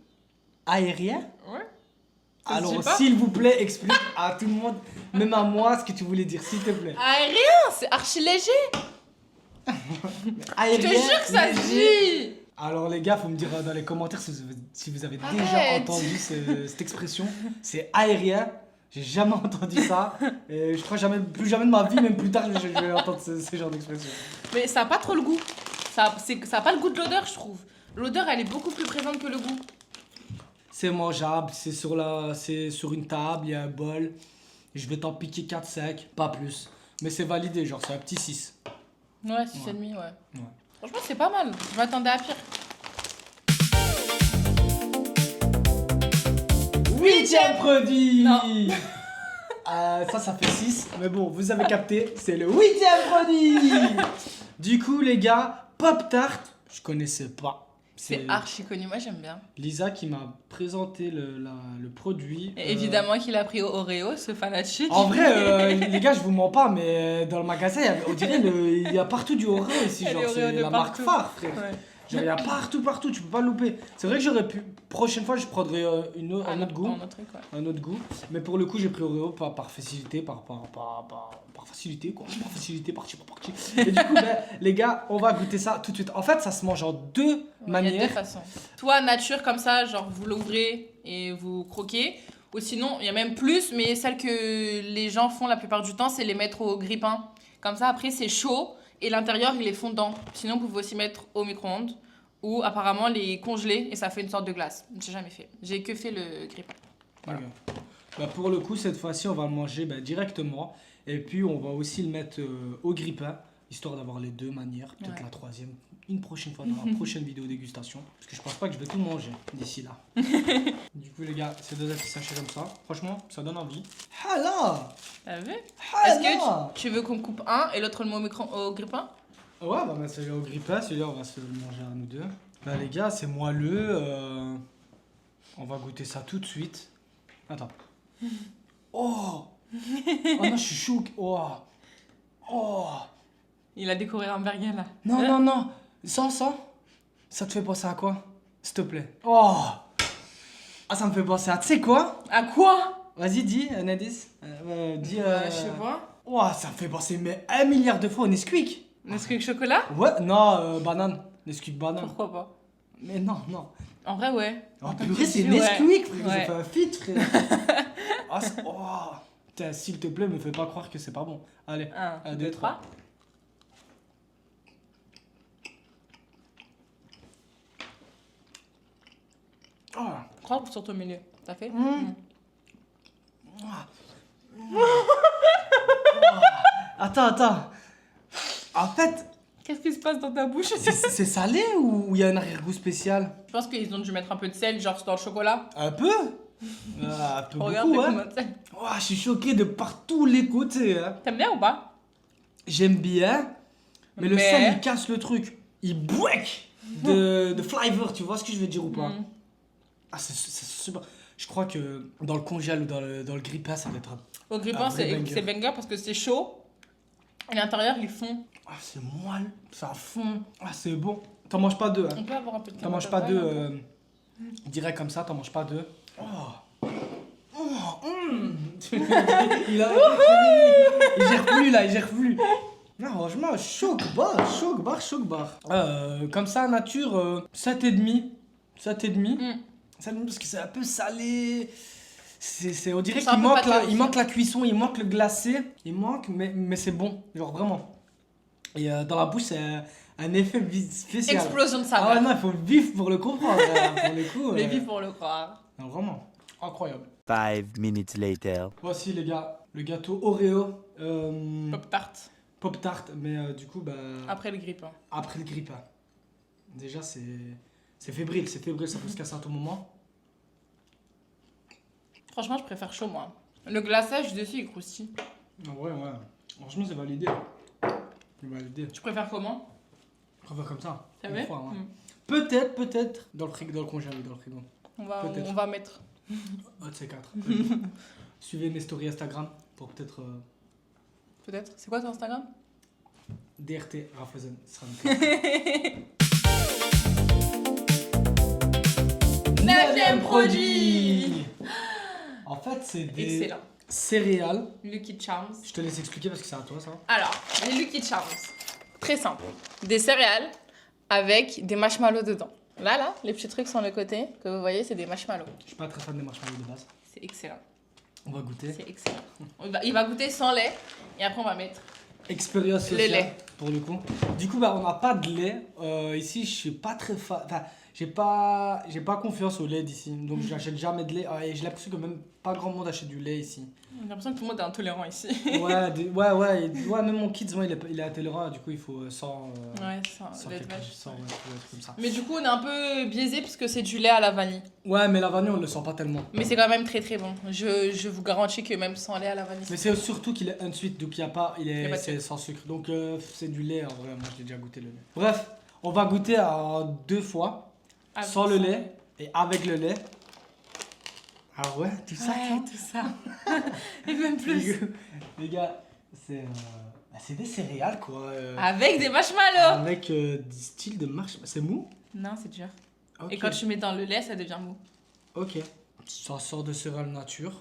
Speaker 1: Aérien?
Speaker 2: Ouais. Ça se dit
Speaker 1: Alors,
Speaker 2: pas
Speaker 1: s'il vous plaît, explique à tout le monde, même à moi, ce que tu voulais dire, s'il te plaît.
Speaker 2: Aérien, c'est archi léger. Je
Speaker 1: Aérien,
Speaker 2: te jure que ça se
Speaker 1: léger.
Speaker 2: dit.
Speaker 1: Alors, les gars, faut me dire dans les commentaires si vous avez déjà
Speaker 2: Arrête.
Speaker 1: entendu cette expression. C'est aérien. J'ai jamais entendu ça. Et je crois plus jamais de ma vie, même plus tard, je vais entendre ce genre d'expression.
Speaker 2: Mais ça a pas trop le goût. Ça a pas le goût de l'odeur, je trouve. L'odeur, elle est beaucoup plus présente que le goût.
Speaker 1: C'est mangeable, c'est sur une table, il y a un bol. Je vais t'en piquer 4-5, pas plus. Mais c'est validé, genre c'est un petit 6.
Speaker 2: Ouais, 6,5, ouais.
Speaker 1: Ouais.
Speaker 2: Franchement, c'est pas mal. Je m'attendais à pire.
Speaker 1: 8e produit.
Speaker 2: Non.
Speaker 1: Ça fait 6. Mais bon, vous avez capté, c'est le 8e produit. Du coup, les gars, Pop Tart, je connaissais pas.
Speaker 2: C'est archi connu, moi j'aime bien.
Speaker 1: Lisa qui m'a présenté le produit.
Speaker 2: Et évidemment qu'il a pris au Oreo, ce fanatique.
Speaker 1: En vrai, les gars, je vous mens pas, mais dans le magasin, on dirait il y a partout du Oreo ici.
Speaker 2: Il y a
Speaker 1: Genre,
Speaker 2: des Oreos
Speaker 1: c'est
Speaker 2: de
Speaker 1: la marque
Speaker 2: partout.
Speaker 1: phare, frère.
Speaker 2: Ouais.
Speaker 1: Genre, il y a partout, tu peux pas le louper. C'est vrai que j'aurais pu. Prochaine fois, je prendrais un autre goût.
Speaker 2: Un autre truc, ouais.
Speaker 1: Un autre goût. Mais pour le coup, j'ai pris Oreo par facilité, par facilité, quoi. Par facilité, parti. Et du coup, ben, les gars, on va goûter ça tout de suite. En fait, ça se mange en deux
Speaker 2: Il y a
Speaker 1: manières.
Speaker 2: deux façons. Soit nature comme ça, genre vous l'ouvrez et vous croquez. Ou sinon, il y a même plus, mais celle que les gens font la plupart du temps, c'est les mettre au grille-pain. Comme ça, après, c'est chaud et l'intérieur, il est fondant. Sinon, vous pouvez aussi mettre au micro-ondes ou apparemment les congeler et ça fait une sorte de glace. J'ai jamais fait. J'ai que fait le grille-pain. Voilà.
Speaker 1: Ok. Bah, pour le coup, cette fois-ci, on va le manger directement. Et puis, on va aussi le mettre au grille-pain, histoire d'avoir les deux manières. Peut-être
Speaker 2: Ouais.
Speaker 1: la troisième, une prochaine fois, dans la prochaine vidéo dégustation. Parce que je pense pas que je vais tout manger d'ici là. Du coup, les gars, c'est deux petits sachets comme ça. Franchement, ça donne envie. Ah
Speaker 2: T'as vu?
Speaker 1: là
Speaker 2: Est-ce que tu veux qu'on coupe un et l'autre le met au grille-pain?
Speaker 1: Ouais, on va mettre celui-là au grille-pain. Celui-là, on va se le manger à nous deux. Bah, les gars, c'est moelleux. On va goûter ça tout de suite. Attends. Oh Oh non, je suis chou. Oh
Speaker 2: Il a décoré un burger là.
Speaker 1: Non. Sans. Ça te fait penser à quoi? S'il te plaît. Oh Ah, ça me fait penser à... Tu sais quoi?
Speaker 2: À quoi?
Speaker 1: Vas-y, dis, un indice. Dis...
Speaker 2: Je sais pas.
Speaker 1: Oh, ça me fait penser mais 1 milliard de fois au Nesquik.
Speaker 2: Nesquik chocolat?
Speaker 1: Ouais, non, banane. Nesquik banane.
Speaker 2: Pourquoi pas?
Speaker 1: Mais non, non.
Speaker 2: En vrai, ouais.
Speaker 1: En
Speaker 2: Comme
Speaker 1: purée,
Speaker 2: tu
Speaker 1: c'est
Speaker 2: dis,
Speaker 1: Nesquik, frère. Ils
Speaker 2: Ouais.
Speaker 1: ont fait un feat, frère. Ah, oh. Putain, s'il te plaît, me fais pas croire que c'est pas bon. Allez.
Speaker 2: 1,
Speaker 1: Un,
Speaker 2: 2,
Speaker 1: deux,
Speaker 2: 3.
Speaker 1: Ah.
Speaker 2: Crois sur ton milieu. T'as fait
Speaker 1: Attends. En fait,
Speaker 2: Qu'est-ce qui se passe dans ta bouche?
Speaker 1: c'est salé ou il y a un arrière-goût spécial?
Speaker 2: Je pense qu'ils ont dû mettre un peu de sel, genre dans le chocolat.
Speaker 1: Un peu? Un peu
Speaker 2: Regarde
Speaker 1: beaucoup,
Speaker 2: combien
Speaker 1: hein.
Speaker 2: de sel.
Speaker 1: Ouah, je suis choqué de par tous les côtés, hein.
Speaker 2: T'aimes bien ou pas?
Speaker 1: J'aime bien, mais le
Speaker 2: Mais-
Speaker 1: sel, il casse le truc. Il break de flavor, tu vois ce que je veux dire ou pas?
Speaker 2: Mm.
Speaker 1: Ah, c'est super. Je crois que dans le congèle ou dans le grille-pain, ça va être...
Speaker 2: Au grippin,
Speaker 1: vrai banger.
Speaker 2: c'est banger parce que c'est chaud. Et l'intérieur, ils font.
Speaker 1: Ah, c'est moelle, ça fond. Ah, c'est bon. T'en manges pas deux, hein.
Speaker 2: On peut avoir un peu de
Speaker 1: T'en manges pas deux direct comme ça, t'en manges pas deux. Oh. Il gère plus là, il gère plus. Non, franchement, choc bar. Comme ça, nature, 7,5. 7,5.
Speaker 2: Mm.
Speaker 1: 7,5 parce que c'est un peu salé. On dirait
Speaker 2: C'est un
Speaker 1: qu'il
Speaker 2: peu
Speaker 1: manque,
Speaker 2: pâteux aussi.
Speaker 1: il manque la cuisson, il manque le glacé. Il manque, mais c'est bon. Genre vraiment. Et dans la bouche, c'est un effet spécial.
Speaker 2: Explosion de
Speaker 1: Ah ouais,
Speaker 2: saveur.
Speaker 1: non, il faut vivre pour le comprendre. Pour le coup.
Speaker 2: Mais vive pour le croire.
Speaker 1: Non, vraiment. Incroyable.
Speaker 3: 5 minutes later.
Speaker 1: Voici les gars, le gâteau Oreo.
Speaker 2: Pop tart.
Speaker 1: Pop tart, mais du coup, bah.
Speaker 2: Après le grippin.
Speaker 1: Après le grippin. Déjà, c'est fébrile, ça peut se casser à tout moment.
Speaker 2: Franchement, je préfère chaud, moi. Le glaçage dessus, il croustille.
Speaker 1: Ah ouais. Franchement, c'est validé. C'est validé.
Speaker 2: Tu préfères comment?
Speaker 1: On va comme ça.
Speaker 2: T'as
Speaker 1: une
Speaker 2: vu?
Speaker 1: fois, ouais.
Speaker 2: Mm.
Speaker 1: Peut-être dans le frigo, dans le congèle, dans le frigo. Peut-être.
Speaker 2: On va mettre.
Speaker 1: Un de ces quatre. Suivez mes stories Instagram pour peut-être
Speaker 2: Peut-être. C'est quoi ton Instagram?
Speaker 1: DRT Rafazen. Ce sera nickel.
Speaker 2: 9e produit.
Speaker 1: En fait, c'est des
Speaker 2: Excellent.
Speaker 1: céréales.
Speaker 2: Lucky Charms.
Speaker 1: Je te laisse expliquer parce que c'est à toi ça.
Speaker 2: Alors, les Lucky Charms. Très simple. Des céréales avec des marshmallows dedans. Là, les petits trucs sur le côté que vous voyez, c'est des marshmallows.
Speaker 1: Je suis pas très fan des marshmallows de base.
Speaker 2: C'est excellent.
Speaker 1: On va goûter.
Speaker 2: C'est excellent. Il va goûter sans lait et après on va mettre.
Speaker 1: Expérience
Speaker 2: Le
Speaker 1: sociale
Speaker 2: lait.
Speaker 1: pour le coup. Du coup, bah, on n'a pas de lait. Ici, je suis pas très fan. Enfin, j'ai pas confiance au lait d'ici. Donc, j'achète jamais de lait. Ah, et j'ai l'impression que même pas grand monde achète du lait ici.
Speaker 2: J'ai l'impression que tout le monde est intolérant ici.
Speaker 1: Ouais, même mon kids, moi, il est intolérant. Du coup, il faut sans.
Speaker 2: Ouais, sans lait de
Speaker 1: quelque
Speaker 2: vache.
Speaker 1: chose, sans, ouais, comme ça.
Speaker 2: Mais du coup, on est un peu biaisé puisque c'est du lait à la vanille.
Speaker 1: Ouais, mais la vanille, on le sent pas tellement.
Speaker 2: Mais c'est quand même très très bon. Je vous garantis que même sans lait à la vanille.
Speaker 1: Mais c'est surtout qu'il est unsweet, donc il y a pas,
Speaker 2: Y a pas de
Speaker 1: c'est
Speaker 2: sucre.
Speaker 1: sans sucre. Donc c'est du lait en vrai, moi j'ai déjà goûté le lait. Bref, on va goûter à 2 fois,
Speaker 2: Ah,
Speaker 1: sans le lait et avec le lait. Ah ouais, tout ça
Speaker 2: Ouais, tout ça. Et même plus.
Speaker 1: Les gars, c'est des céréales quoi.
Speaker 2: Avec des marshmallows.
Speaker 1: Avec du style de marche. C'est mou?
Speaker 2: Non, c'est dur.
Speaker 1: Ok.
Speaker 2: Et quand tu mets dans le lait, ça devient mou.
Speaker 1: Ok. Ça sort de céréales nature.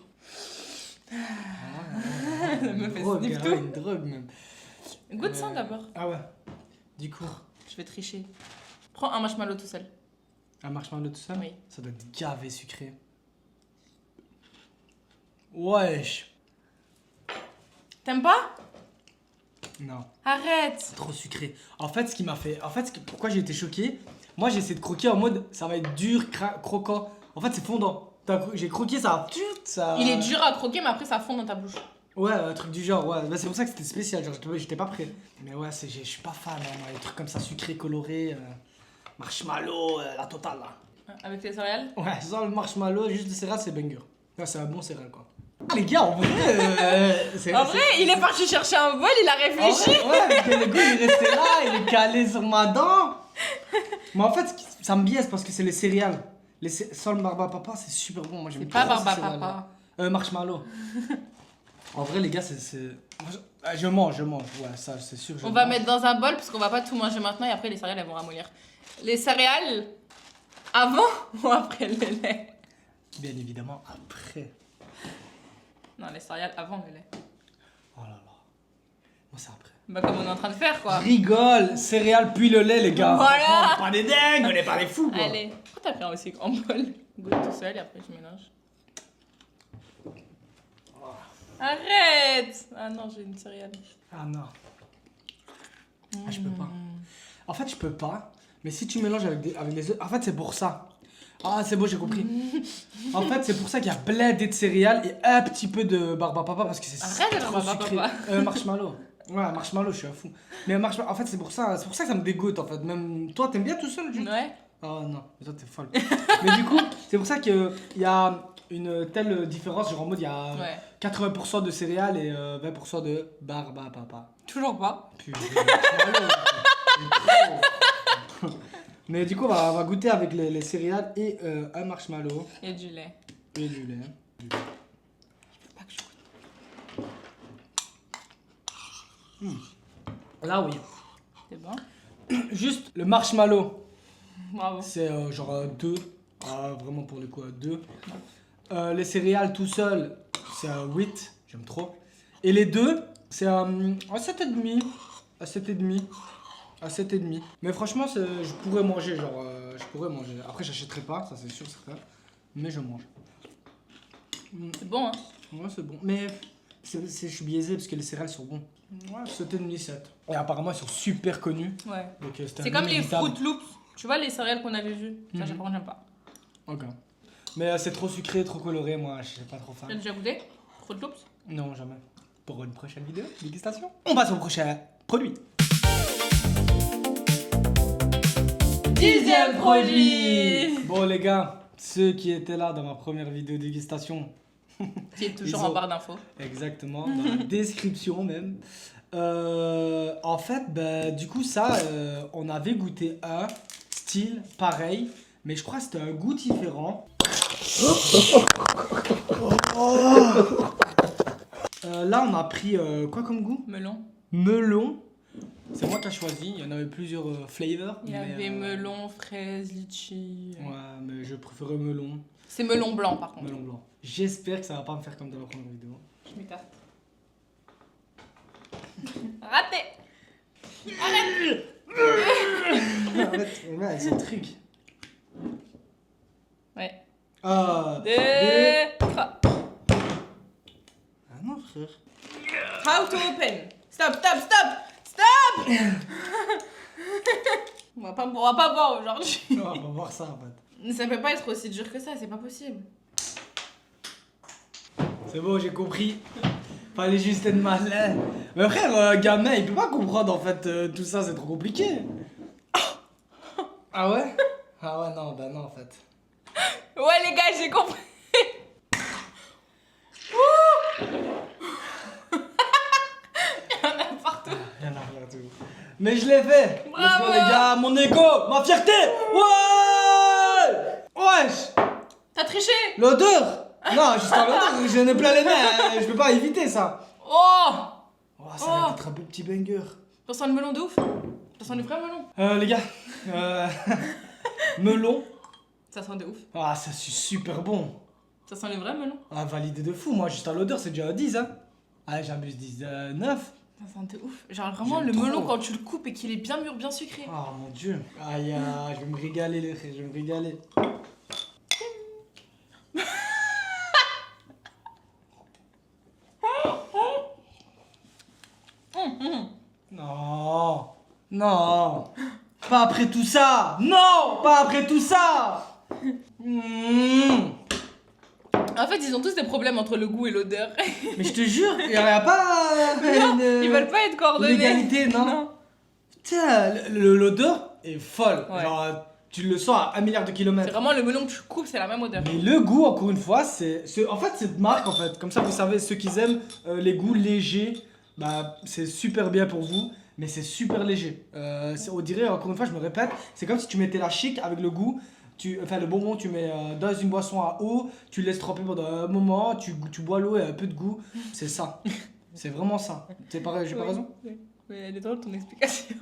Speaker 2: Ça me fait
Speaker 1: drogue,
Speaker 2: sniff
Speaker 1: hein,
Speaker 2: tout.
Speaker 1: une drogue même.
Speaker 2: Goûte ça d'abord.
Speaker 1: Ah ouais. Du coup,
Speaker 2: Je vais tricher. Prends un marshmallow tout seul.
Speaker 1: un marshmallow tout seul?
Speaker 2: Oui.
Speaker 1: Ça doit être gavé sucré. Wesh.
Speaker 2: T'aimes pas?
Speaker 1: Non,
Speaker 2: Arrête.
Speaker 1: trop sucré. En fait, ce qui m'a fait. En fait, pourquoi j'ai été choqué, moi j'ai essayé de croquer en mode ça va être dur, croquant. En fait, c'est fondant. J'ai croqué, ça.
Speaker 2: Il est dur à croquer, mais après ça fond dans ta bouche.
Speaker 1: Ouais, un truc du genre, ouais. Bah, c'est pour ça que c'était spécial, genre j'étais pas prêt. Mais ouais, je suis pas fan, hein, moi, les trucs comme ça sucrés, colorés, marshmallow, la totale là.
Speaker 2: Avec les céréales.
Speaker 1: Ouais, sans le marshmallow, juste le céréal, c'est banger. Là, c'est un bon céréal quoi. Ah, les gars, en vrai.
Speaker 2: En vrai, il est parti chercher un bol, il a
Speaker 1: Ah
Speaker 2: réfléchi.
Speaker 1: ouais, que le goût il est resté là, il est calé sur ma dent. Mais en fait, ça me biaise parce que c'est les céréales. Sans le barba papa, c'est super bon. Moi, j'aime
Speaker 2: C'est pas
Speaker 1: trop ces
Speaker 2: barba
Speaker 1: céréales-là.
Speaker 2: papa.
Speaker 1: Marshmallow. En vrai, les gars, je mange, ouais, ça, c'est sûr.
Speaker 2: On va mettre dans un bol parce qu'on va pas tout manger maintenant et après les céréales elles vont ramollir. Les céréales avant ou après le lait?
Speaker 1: Bien évidemment, après.
Speaker 2: Non, les céréales avant le lait.
Speaker 1: Oh là là. Moi, c'est après.
Speaker 2: Bah, comme on est en train de faire, quoi.
Speaker 1: Je rigole, céréales puis le lait, les gars.
Speaker 2: Voilà.
Speaker 1: Franchement, on est pas des dingues, on est pas des fous, quoi.
Speaker 2: Allez. Pourquoi t'as pris un aussi grand bol? Goûte tout seul et après, je mélange. Arrête! Ah non, j'ai une céréale.
Speaker 1: Ah non. Ah, je peux pas. En fait, je peux pas. Mais si tu mélanges avec les œufs, en fait, c'est pour ça. Ah, c'est bon, j'ai compris. En fait, c'est pour ça qu'il y a blindé de céréales et un petit peu de barbapapa parce que c'est
Speaker 2: Arrête,
Speaker 1: trop
Speaker 2: barbapapa.
Speaker 1: sucré. Marshmallow. Ouais, marshmallow, je suis à fou. Mais marshmallow, en fait, c'est pour ça que ça me dégoûte, en fait. Même toi, t'aimes bien tout seul, du coup.
Speaker 2: Ouais.
Speaker 1: Oh non, mais toi, t'es folle. Mais du coup, c'est pour ça qu'il y a une telle différence. Genre en mode, il y a
Speaker 2: Ouais.
Speaker 1: 80% de céréales et 20% de barbapapa.
Speaker 2: Toujours pas.
Speaker 1: Putain, marshmallow, c'est trop. Mais du coup, on va goûter avec les céréales et un marshmallow
Speaker 2: Et du lait.
Speaker 1: et du lait.
Speaker 2: Faut pas que je goûte.
Speaker 1: Là, oui.
Speaker 2: C'est bon?
Speaker 1: Juste le marshmallow,
Speaker 2: Bravo.
Speaker 1: c'est genre 2. Vraiment pour le coup, 2. Les céréales tout seul, c'est 8. J'aime trop. Et les deux, c'est à 7,5. À 7,5. À 7,5. Mais franchement, je pourrais manger. Genre, je pourrais manger. Après, j'achèterai pas, ça c'est sûr, certain. Mais je mange.
Speaker 2: C'est bon, hein?
Speaker 1: Ouais, c'est bon. Mais je suis biaisé parce que les céréales sont bons. Ouais, 7,5, 7. Et apparemment, ils sont super connus.
Speaker 2: Ouais.
Speaker 1: Donc,
Speaker 2: C'est comme les
Speaker 1: inévitable.
Speaker 2: Fruit Loops. Tu vois les céréales qu'on avait vues? Ça,
Speaker 1: Mhm.
Speaker 2: par contre, j'aime pas.
Speaker 1: Ok. Mais c'est trop sucré, trop coloré. Moi, je suis pas trop
Speaker 2: T'as
Speaker 1: fan.
Speaker 2: déjà goûté? Fruit Loops?
Speaker 1: Non, jamais. Pour une prochaine vidéo, dégustation. On passe au prochain produit.
Speaker 2: 10e produit!
Speaker 1: Bon, les gars, ceux qui étaient là dans ma première vidéo dégustation,
Speaker 2: Qui est toujours
Speaker 1: Ils ont-
Speaker 2: en barre d'infos.
Speaker 1: exactement, dans la description même. En fait, bah, du coup, ça, on avait goûté un style pareil, mais je crois que c'était un goût différent. Là, on a pris quoi comme goût?
Speaker 2: Melon.
Speaker 1: Melon. C'est moi qui ai choisi. Il y en avait plusieurs flavors.
Speaker 2: Il y
Speaker 1: mais,
Speaker 2: avait melon, fraise, litchi.
Speaker 1: Ouais, mais je préférais melon.
Speaker 2: C'est melon blanc par contre.
Speaker 1: Melon blanc. J'espère que ça va pas me faire comme dans la première vidéo.
Speaker 2: Je m'écarte. Raté!
Speaker 1: Arrête, ouais, c'est le truc.
Speaker 2: Ouais.
Speaker 1: Ah.
Speaker 2: 2, 3.
Speaker 1: Ah non, frère.
Speaker 2: How to open? Stop, stop, stop! Stop! on va pas boire aujourd'hui.
Speaker 1: On va voir ça en fait.
Speaker 2: Ça peut pas être aussi dur que ça, c'est pas possible.
Speaker 1: C'est bon, j'ai compris. Fallait juste être malin. Mais frère, gamin, il peut pas comprendre en fait tout ça, c'est trop compliqué. Ah ouais? Ah ouais, non, bah non en fait.
Speaker 2: Ouais les gars, j'ai compris. Il y en a partout.
Speaker 1: Rien à faire tout. Mais je l'ai fait.
Speaker 2: Bravo.
Speaker 1: Let's go, les gars, mon ego, ma fierté. Ouais. Wesh.
Speaker 2: T'as triché?
Speaker 1: L'odeur. Non, juste en l'odeur, je n'ai plein les mains, je peux pas éviter ça.
Speaker 2: Oh!
Speaker 1: Oh, ça va être un petit banger.
Speaker 2: T'as sens le melon de ouf? T'as sens le vrai melon?
Speaker 1: Les gars, melon.
Speaker 2: Ça sent de ouf.
Speaker 1: Ah, ça c'est super bon.
Speaker 2: Ça sent le vrai melon?
Speaker 1: Ah, validé de fou, moi juste à l'odeur c'est déjà un 10 hein. Ah, j'abuse 10, 9.
Speaker 2: Ça sent de ouf. Genre vraiment
Speaker 1: J'aime
Speaker 2: le
Speaker 1: trop.
Speaker 2: melon quand tu le coupes et qu'il est bien mûr, bien sucré.
Speaker 1: Oh mon dieu. Aïe, je vais me régaler les frères, je vais me régaler. Non, non, pas après tout ça. Non, pas après tout ça.
Speaker 2: En fait, ils ont tous des problèmes entre le goût et l'odeur.
Speaker 1: Mais je te jure, il n'y a pas
Speaker 2: Ils veulent pas être coordonnés.
Speaker 1: l'égalité, non. Putain, l'odeur est folle.
Speaker 2: Ouais.
Speaker 1: Genre, tu le sens à 1 milliard de
Speaker 2: C'est
Speaker 1: kilomètres.
Speaker 2: vraiment le melon que tu coupes, c'est la même odeur.
Speaker 1: Mais le goût, encore une fois, en fait, c'est de marque, en fait. Comme ça, vous savez, ceux qui aiment les goûts légers, bah, c'est super bien pour vous, mais c'est super léger. On dirait, encore une fois, je me répète, c'est comme si tu mettais la chic avec le goût. Enfin, le bonbon, tu mets dans une boisson à eau, tu le laisses tremper pendant un moment, tu bois l'eau et un peu de goût. C'est ça. C'est vraiment ça. C'est pareil, j'ai pas raison?
Speaker 2: Oui. Oui, elle est drôle ton explication.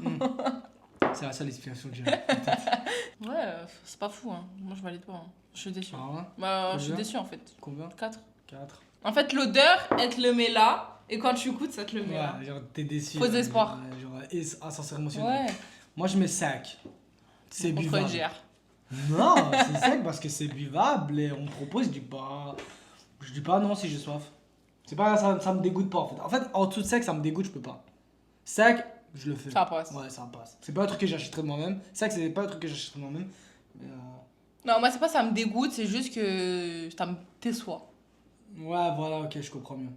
Speaker 1: C'est la seule explication que j'ai.
Speaker 2: Ouais, c'est pas fou, hein. Moi je valide pas. Hein. Je suis déçue.
Speaker 1: Ah ouais?
Speaker 2: Bah, je suis
Speaker 1: Combien?
Speaker 2: déçue en fait.
Speaker 1: Combien?
Speaker 2: 4.
Speaker 1: 4.
Speaker 2: En fait, l'odeur, elle te le met là. Et quand tu goûtes, ça te le met là.
Speaker 1: Ouais, genre t'es déçu.
Speaker 2: Faux
Speaker 1: là,
Speaker 2: espoir.
Speaker 1: Ascenseur émotionnel.
Speaker 2: Ouais.
Speaker 1: Moi je mets 5. C'est buvable.
Speaker 2: Contregère.
Speaker 1: Non, c'est 5 parce que c'est buvable et on me propose, je dis pas non si j'ai soif. C'est pas ça me dégoûte pas en fait. En fait, en dessous de 5, ça me dégoûte, je peux pas. 5, je le fais.
Speaker 2: Ça passe.
Speaker 1: Ouais, ça passe. C'est pas un truc que j'achèterais de moi-même. 5, c'est pas un truc que j'achèterais de moi-même. Mais
Speaker 2: Non, moi, c'est pas ça me dégoûte, c'est juste que ça me déçoit.
Speaker 1: ouais, voilà, ok, je comprends mieux.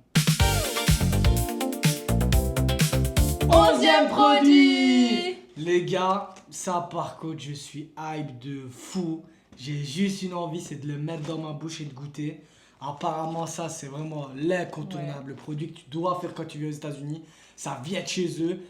Speaker 2: 11e produit.
Speaker 1: Les gars, ça par contre, je suis hype de fou. J'ai juste une envie, c'est de le mettre dans ma bouche et de goûter. Apparemment, ça, c'est vraiment l'incontournable. Le produit que tu dois faire quand tu viens aux États-Unis. Ça vient de chez eux.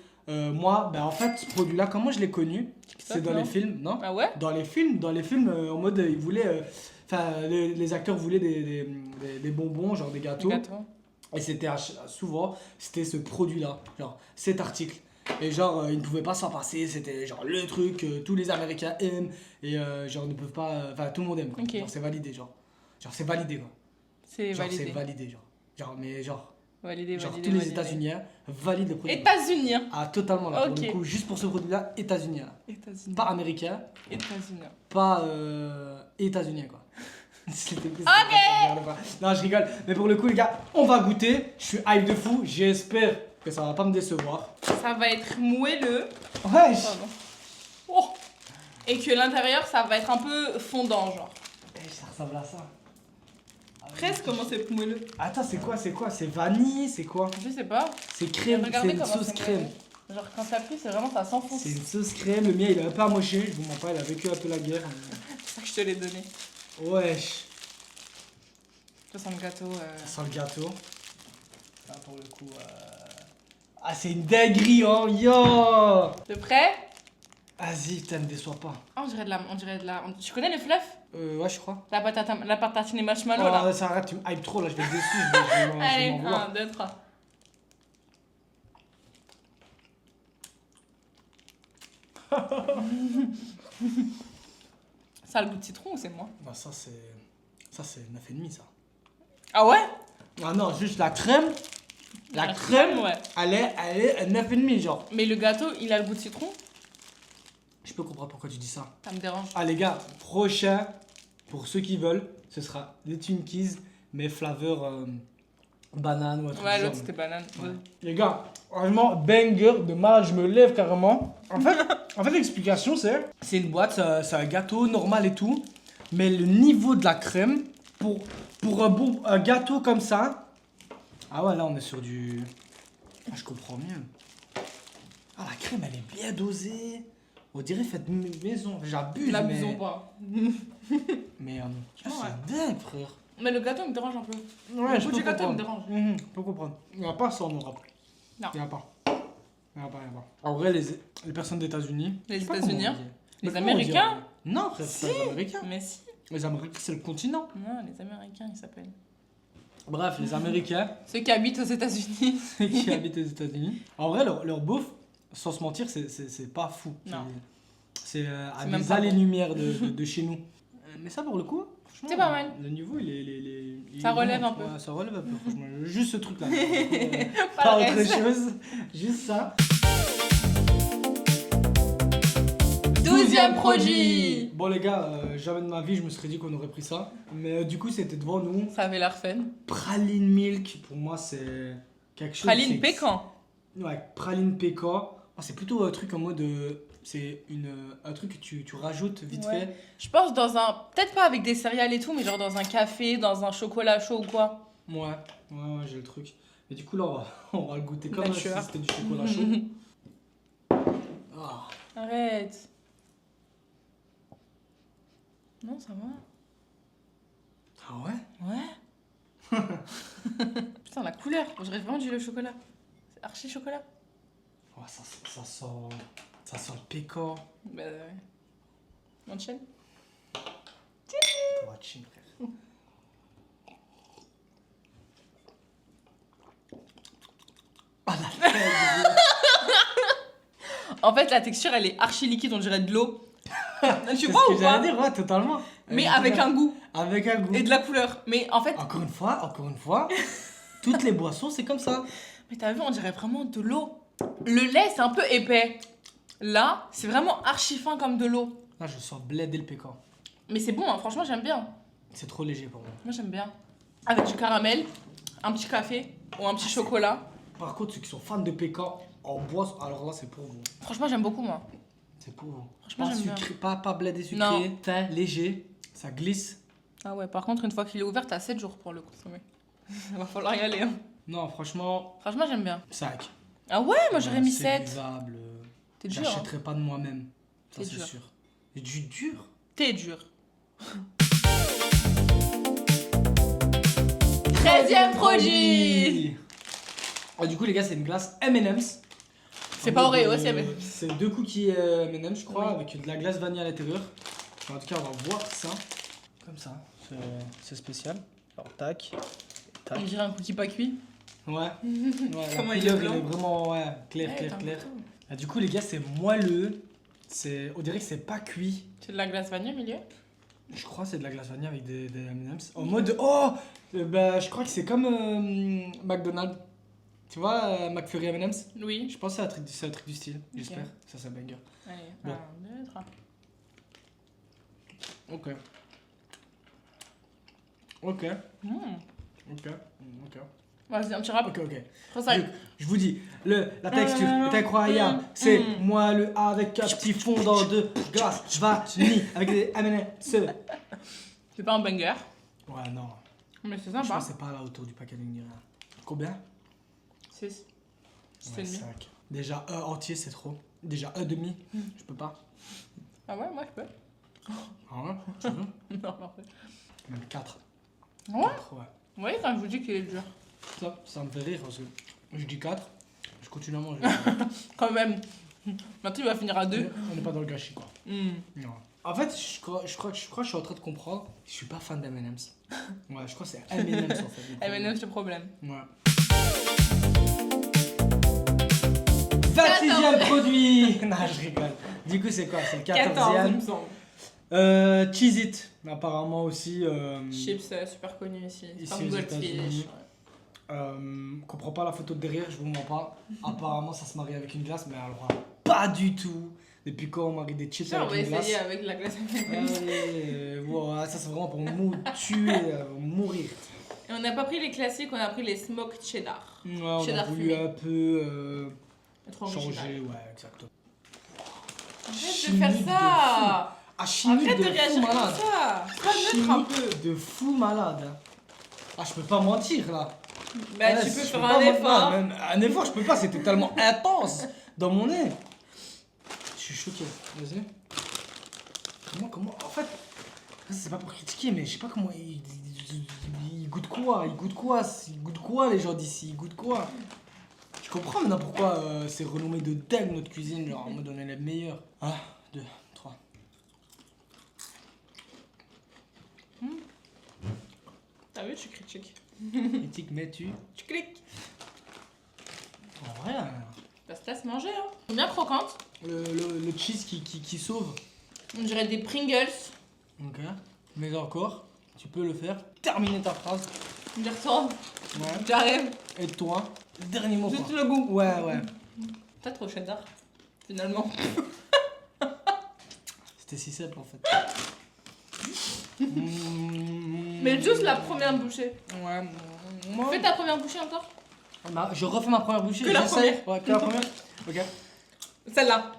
Speaker 1: Moi, ben en fait, ce produit-là, comment je l'ai connu? C'est dans
Speaker 2: non
Speaker 1: les films, non?
Speaker 2: Ah ouais?
Speaker 1: Dans les films, en mode, ils voulaient. Enfin, les acteurs voulaient des bonbons, genre des gâteaux.
Speaker 2: Gâteau.
Speaker 1: Et c'était souvent, c'était ce produit-là, genre cet article. Et genre, ils ne pouvaient pas s'en passer, c'était genre le truc que tous les Américains aiment. Et genre, ne peuvent pas. Enfin, tout le monde aime, quoi.
Speaker 2: Ok.
Speaker 1: Genre, c'est validé, genre. Genre, c'est validé, quoi.
Speaker 2: C'est
Speaker 1: Genre,
Speaker 2: validé.
Speaker 1: c'est validé, genre. Genre, mais genre.
Speaker 2: Validé,
Speaker 1: Genre,
Speaker 2: validé.
Speaker 1: tous les
Speaker 2: validé.
Speaker 1: États-Uniens valident le produit.
Speaker 2: États-Unis.
Speaker 1: Ah, totalement, là, pour
Speaker 2: Ok.
Speaker 1: le coup, juste pour ce produit-là, États-Unis.
Speaker 2: États-Unis.
Speaker 1: Pas américain,
Speaker 2: États-Unis.
Speaker 1: pas États-Unis, quoi. Ok. Non, je rigole. Mais pour le coup, les gars, on va goûter. Je suis hype de fou. J'espère que ça va pas me décevoir.
Speaker 2: Ça va être moelleux.
Speaker 1: Ouais.
Speaker 2: Pardon. Oh. Et que l'intérieur, ça va être un peu fondant, genre.
Speaker 1: Ça ressemble à ça.
Speaker 2: Presque comment c'est moelleux.
Speaker 1: Attends, c'est quoi? C'est vanille? C'est quoi?
Speaker 2: Je sais pas.
Speaker 1: C'est crème.
Speaker 2: Regardez
Speaker 1: C'est une
Speaker 2: comment
Speaker 1: sauce
Speaker 2: c'est
Speaker 1: crème.
Speaker 2: moelleux. Genre quand ça pue, c'est vraiment ça s'enfonce.
Speaker 1: C'est une sauce crème. Le mien, il est un peu amoché. Je vous mens pas, il a vécu un peu la guerre.
Speaker 2: C'est ça que je te l'ai donné.
Speaker 1: Wesh.
Speaker 2: Ça sent le gâteau.
Speaker 1: Ça sent le gâteau. Ça, pour le coup. Ah, c'est une dinguerie, hein. Yo.
Speaker 2: T'es prêt?
Speaker 1: Vas-y, putain, me déçois pas.
Speaker 2: Oh, on dirait de la. Tu connais le fluff?
Speaker 1: Ouais, je crois.
Speaker 2: La patatine marshmallow
Speaker 1: Oh,
Speaker 2: là.
Speaker 1: ça arrête, tu me hype trop là, je vais être déçu. Je vais
Speaker 2: Allez,
Speaker 1: m'en vouloir.
Speaker 2: 1, 2, 3. Ça a le goût de citron ou c'est moi?
Speaker 1: Bah, ça, c'est 9,5 ça.
Speaker 2: Ah ouais?
Speaker 1: Ah non, juste la crème. La
Speaker 2: La
Speaker 1: crème,
Speaker 2: crème, ouais.
Speaker 1: elle est 9,5 genre.
Speaker 2: Mais le gâteau, il a le goût de citron?
Speaker 1: Je peux comprendre pourquoi tu dis ça.
Speaker 2: Ça me dérange.
Speaker 1: Ah, les gars, prochain, pour ceux qui veulent, ce sera des Twinkies, mais flaveur banane ou un truc
Speaker 2: Ouais,
Speaker 1: du
Speaker 2: l'autre
Speaker 1: genre.
Speaker 2: c'était banane.
Speaker 1: Ouais. Les gars, franchement, banger de malade, je me lève carrément. En fait l'explication c'est une boîte, c'est un gâteau normal et tout, mais le niveau de la crème, pour un gâteau comme ça, ah ouais, là on est sur du... Ah, je comprends mieux. Ah, la crème elle est bien dosée. On dirait faite maison, j'abuse,
Speaker 2: N'abusons
Speaker 1: mais...
Speaker 2: pas.
Speaker 1: Mais
Speaker 2: Ouais.
Speaker 1: c'est dingue, frère.
Speaker 2: Mais le gâteau me dérange un peu.
Speaker 1: Ouais,
Speaker 2: Le
Speaker 1: je
Speaker 2: goût
Speaker 1: peux
Speaker 2: du gâteau me
Speaker 1: comprendre.
Speaker 2: dérange.
Speaker 1: Je peux comprendre. Il n'y a pas ça en Europe.
Speaker 2: Non.
Speaker 1: Il n'y a pas. Il n'y a pas. En vrai, les personnes des États-Unis.
Speaker 2: Les
Speaker 1: je sais pas
Speaker 2: États-Unis,
Speaker 1: comment on dit.
Speaker 2: les
Speaker 1: Mais comment on dit,
Speaker 2: Américains
Speaker 1: en vrai? Non, frère, c'est pas les Américains.
Speaker 2: Mais si.
Speaker 1: Les Américains, c'est le continent.
Speaker 2: Non, les Américains, ils s'appellent.
Speaker 1: Bref, les Américains
Speaker 2: Ceux qui habitent aux États-Unis.
Speaker 1: qui habitent aux États-Unis. En vrai, leur bouffe, sans se mentir, c'est pas fou.
Speaker 2: Non.
Speaker 1: C'est à
Speaker 2: C'est même
Speaker 1: des
Speaker 2: pas
Speaker 1: années-lumière de chez nous. Mais ça, pour le coup, franchement,
Speaker 2: C'est pas mal.
Speaker 1: Le niveau, il
Speaker 2: Ça
Speaker 1: est
Speaker 2: relève
Speaker 1: bon.
Speaker 2: un peu.
Speaker 1: Ouais, ça relève un peu, franchement. Juste ce truc-là.
Speaker 2: Pas
Speaker 1: Pas
Speaker 2: le
Speaker 1: autre
Speaker 2: reste.
Speaker 1: chose. Juste ça.
Speaker 2: 12e produit.
Speaker 1: Bon les gars, jamais de ma vie je me serais dit qu'on aurait pris ça. Mais du coup c'était devant nous.
Speaker 2: Ça avait l'air fun.
Speaker 1: Praline milk, pour moi c'est quelque chose...
Speaker 2: Praline
Speaker 1: c'est-
Speaker 2: pécan.
Speaker 1: Ouais, praline pécan. Moi, c'est plutôt un truc en mode... c'est un truc que tu rajoutes vite
Speaker 2: Ouais.
Speaker 1: fait.
Speaker 2: Je pense dans un. Peut-être pas avec des céréales et tout, mais genre dans un café, dans un chocolat chaud ou quoi.
Speaker 1: Ouais, j'ai le truc. Et du coup là on va le goûter comme si
Speaker 2: Nature.
Speaker 1: c'était du chocolat chaud. Ah.
Speaker 2: Arrête. Non, ça va.
Speaker 1: Ah ouais.
Speaker 2: Ouais. Putain, la couleur. J'aurais vraiment dit le chocolat. C'est archi chocolat.
Speaker 1: Oh, ça sent le pécan.
Speaker 2: Bah ouais. On enchaîne.
Speaker 1: Watching, frère. Ah la tête.
Speaker 2: En fait, la texture, elle est archi liquide, on dirait de l'eau. Tu
Speaker 1: C'est
Speaker 2: vois
Speaker 1: ce
Speaker 2: ou
Speaker 1: que
Speaker 2: pas?
Speaker 1: j'allais dire, ouais, totalement.
Speaker 2: Mais avec un goût
Speaker 1: Avec un goût.
Speaker 2: et de la couleur. Mais en fait,
Speaker 1: Encore une fois, toutes les boissons, c'est comme ça.
Speaker 2: mais t'as vu, on dirait vraiment de l'eau. Le lait, c'est un peu épais. Là, c'est vraiment archi fin comme de l'eau.
Speaker 1: Là, je sens bled et le pécan.
Speaker 2: Mais c'est bon, hein, franchement, j'aime bien.
Speaker 1: C'est trop léger pour moi.
Speaker 2: Moi, j'aime bien. Avec du caramel, un petit café ou un petit chocolat.
Speaker 1: Par contre, ceux qui sont fans de pécan en boisson, alors là, c'est pour vous.
Speaker 2: Franchement, j'aime beaucoup, moi.
Speaker 1: C'est pour vous.
Speaker 2: Franchement,
Speaker 1: Pas
Speaker 2: j'aime bien.
Speaker 1: sucré, pas bled et sucré.
Speaker 2: Non.
Speaker 1: Fin, léger, ça glisse.
Speaker 2: Ah ouais, par contre, une fois qu'il est ouvert, t'as 7 jours pour le consommer. Il va falloir y aller. Hein.
Speaker 1: Non, franchement,
Speaker 2: Franchement, j'aime bien.
Speaker 1: 5.
Speaker 2: Ah ouais, moi, j'aurais mis 7.
Speaker 1: C'est buvable.
Speaker 2: T'es dur. Hein.
Speaker 1: J'achèterai pas de moi-même. Ça,
Speaker 2: T'es
Speaker 1: c'est
Speaker 2: dur.
Speaker 1: sûr. Et du dur.
Speaker 2: T'es dur. 13e produit.
Speaker 1: Ah, du coup, les gars, c'est une glace M&M's.
Speaker 2: C'est pas Oreo, c'est M&M's.
Speaker 1: C'est 2 cookies M&M's, je crois,
Speaker 2: Oui.
Speaker 1: avec de la glace vanille à l'intérieur. En tout cas, on va voir ça. Comme ça. C'est spécial. Alors, tac.
Speaker 2: On dirait un cookie pas cuit.
Speaker 1: Ouais. Ouais, la
Speaker 2: Comment il est
Speaker 1: couleur,
Speaker 2: blanc.
Speaker 1: elle est vraiment clair. Ah, du coup, les gars, c'est moelleux. On dirait que c'est pas cuit.
Speaker 2: C'est de la glace vanille au milieu.
Speaker 1: Je crois que c'est de la glace vanille avec des M&M's. En mode, oh bah, je crois que c'est comme McDonald's. Tu vois, McFlurry M&M's.
Speaker 2: Oui.
Speaker 1: Je pense que c'est un truc du style, j'espère. Ça, c'est un banger.
Speaker 2: Allez,
Speaker 1: Bon.
Speaker 2: 1, 2, 3.
Speaker 1: Ok. Ok.
Speaker 2: Mmh.
Speaker 1: Ok.
Speaker 2: Vas-y, un petit rap.
Speaker 1: Ok.
Speaker 2: Trop ça.
Speaker 1: Je vous dis, la texture est incroyable. C'est moelleux avec un petit fondant de glace vanille avec des M&M's.
Speaker 2: C'est pas un banger,
Speaker 1: Ouais, non.
Speaker 2: mais c'est
Speaker 1: Je pense
Speaker 2: sympa.
Speaker 1: que c'est pas à la hauteur du packaging ni rien. Combien?
Speaker 2: 6.
Speaker 1: Ouais,
Speaker 2: 6,5.
Speaker 1: 5. Déjà, un entier, c'est trop. Déjà, un demi, je peux pas.
Speaker 2: Ah ouais, moi je peux.
Speaker 1: Ah ouais, tu veux?
Speaker 2: Non, parfait.
Speaker 1: Même 4.
Speaker 2: Ouais.
Speaker 1: 4, ouais.
Speaker 2: Vous voyez quand je vous dis qu'il est dur.
Speaker 1: Ça me fait rire parce que je dis 4, je continue à manger.
Speaker 2: Quand même. Maintenant il va finir à 2.
Speaker 1: On n'est pas dans le gâchis, quoi. Non. En fait, je crois que je suis en train de comprendre. Je suis pas fan d'M&M's. Ouais, je crois que c'est M&M's en fait.
Speaker 2: M&M, c'est le problème.
Speaker 1: Ouais. 26e produit. Non, je rigole. Du coup, c'est quoi? C'est le
Speaker 2: 14, il me
Speaker 1: 14e.
Speaker 2: semble.
Speaker 1: Cheez It. Apparemment aussi.
Speaker 2: Chips, super connu ici. C'est
Speaker 1: Ici
Speaker 2: comme
Speaker 1: aux
Speaker 2: Goldfish.
Speaker 1: États-Unis.
Speaker 2: Ouais.
Speaker 1: Comprends pas la photo de derrière, je vous mens pas. Apparemment, ça se marie avec une glace, mais alors pas du tout. Depuis quand on marie des chips
Speaker 2: Tiens, on va
Speaker 1: avec une glace?
Speaker 2: essayer avec la glace.
Speaker 1: Voilà, ça c'est vraiment pour tuer, mourir.
Speaker 2: Et on n'a pas pris les classiques, on a pris les smoked cheddar.
Speaker 1: Ouais, on a
Speaker 2: Cheddar
Speaker 1: voulu
Speaker 2: fumé.
Speaker 1: un peu
Speaker 2: Trop original.
Speaker 1: changer, ouais, exactement.
Speaker 2: Arrête de
Speaker 1: Chimique
Speaker 2: faire
Speaker 1: de
Speaker 2: ça.
Speaker 1: Ah, chimique
Speaker 2: Arrête de
Speaker 1: de fou
Speaker 2: réagir comme
Speaker 1: malade.
Speaker 2: ça. Sois neutre un peu.
Speaker 1: Chimique de fou malade. Ah, je peux pas mentir là.
Speaker 2: Bah,
Speaker 1: Ouais,
Speaker 2: tu peux
Speaker 1: je
Speaker 2: faire
Speaker 1: peux
Speaker 2: un
Speaker 1: pas mentir.
Speaker 2: effort.
Speaker 1: Même un effort, je peux pas, c'était tellement intense dans mon nez. Je suis choqué. Vas-y. Comment en fait, c'est pas pour critiquer, mais je sais pas comment ils goûtent quoi. Ils goûtent quoi les gens d'ici? Ils goûtent quoi? Je comprends maintenant pourquoi c'est renommé de dingue notre cuisine, genre on me donnait les meilleurs. 1, 2, 3.
Speaker 2: T'as vu, je suis critique.
Speaker 1: Critique, mais tu.
Speaker 2: Tu cliques.
Speaker 1: En vrai,
Speaker 2: Ça se laisse manger, hein. Bien croquante.
Speaker 1: le cheese qui sauve.
Speaker 2: On dirait des Pringles.
Speaker 1: Ok. Mais encore, tu peux le faire. Terminer ta phrase.
Speaker 2: On y retourne.
Speaker 1: Ouais.
Speaker 2: J'arrive.
Speaker 1: Et toi, dernier mot.
Speaker 2: Juste
Speaker 1: Quoi.
Speaker 2: le goût.
Speaker 1: Ouais.
Speaker 2: T'as trop cheddar. Finalement.
Speaker 1: C'était si simple en fait.
Speaker 2: Mais juste la première bouchée.
Speaker 1: Ouais. Moi,
Speaker 2: Fais ta première bouchée encore.
Speaker 1: bah, je refais ma première bouchée.
Speaker 2: Que la
Speaker 1: j'essaye. Ouais, que la première. Ok.
Speaker 2: Celle-là.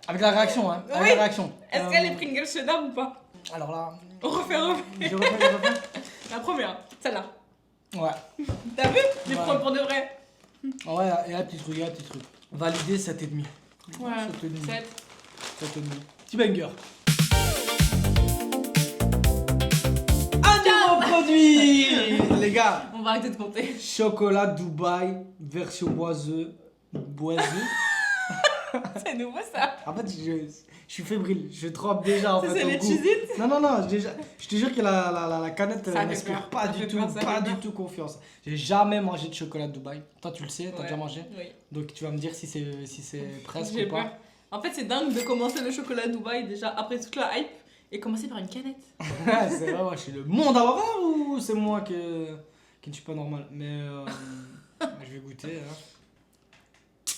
Speaker 1: Avec la réaction, hein. Avec
Speaker 2: Oui.
Speaker 1: la réaction.
Speaker 2: Est-ce qu'elle est Pringles cheddar ou pas?
Speaker 1: Alors là.
Speaker 2: On refait un.
Speaker 1: Je refais.
Speaker 2: La première. Celle-là.
Speaker 1: Ouais.
Speaker 2: T'as vu? Je vais
Speaker 1: Ouais.
Speaker 2: prendre pour de vrai.
Speaker 1: Ouais, et un petit truc. Validé 7,5.
Speaker 2: Ouais.
Speaker 1: 7,5.
Speaker 2: 7.
Speaker 1: 7,5. Petit banger. Un nouveau produit. Les gars.
Speaker 2: On va arrêter de compter.
Speaker 1: Chocolat Dubaï, version boiseux.
Speaker 2: C'est nouveau ça.
Speaker 1: En fait, je suis fébrile. Je trempe déjà en
Speaker 2: Ça,
Speaker 1: fait.
Speaker 2: c'est
Speaker 1: au
Speaker 2: les
Speaker 1: goût.
Speaker 2: Cheez-It.
Speaker 1: Non, je te jure que la canette
Speaker 2: Ça fait
Speaker 1: m'inspire
Speaker 2: peur,
Speaker 1: pas
Speaker 2: ça
Speaker 1: du
Speaker 2: fait
Speaker 1: tout,
Speaker 2: peur, ça
Speaker 1: pas
Speaker 2: fait
Speaker 1: du
Speaker 2: peur.
Speaker 1: tout confiance. J'ai jamais mangé de chocolat Dubaï. Toi, tu le sais, t'as
Speaker 2: Ouais.
Speaker 1: déjà mangé.
Speaker 2: Oui.
Speaker 1: Donc tu vas me dire si c'est presque
Speaker 2: J'ai
Speaker 1: ou pas.
Speaker 2: peur. En fait, c'est dingue de commencer le chocolat Dubaï déjà après toute la hype et commencer par une canette.
Speaker 1: C'est vrai, moi je suis le monde à voir ou c'est moi qui ne suis pas normal. Mais je vais goûter. Hein.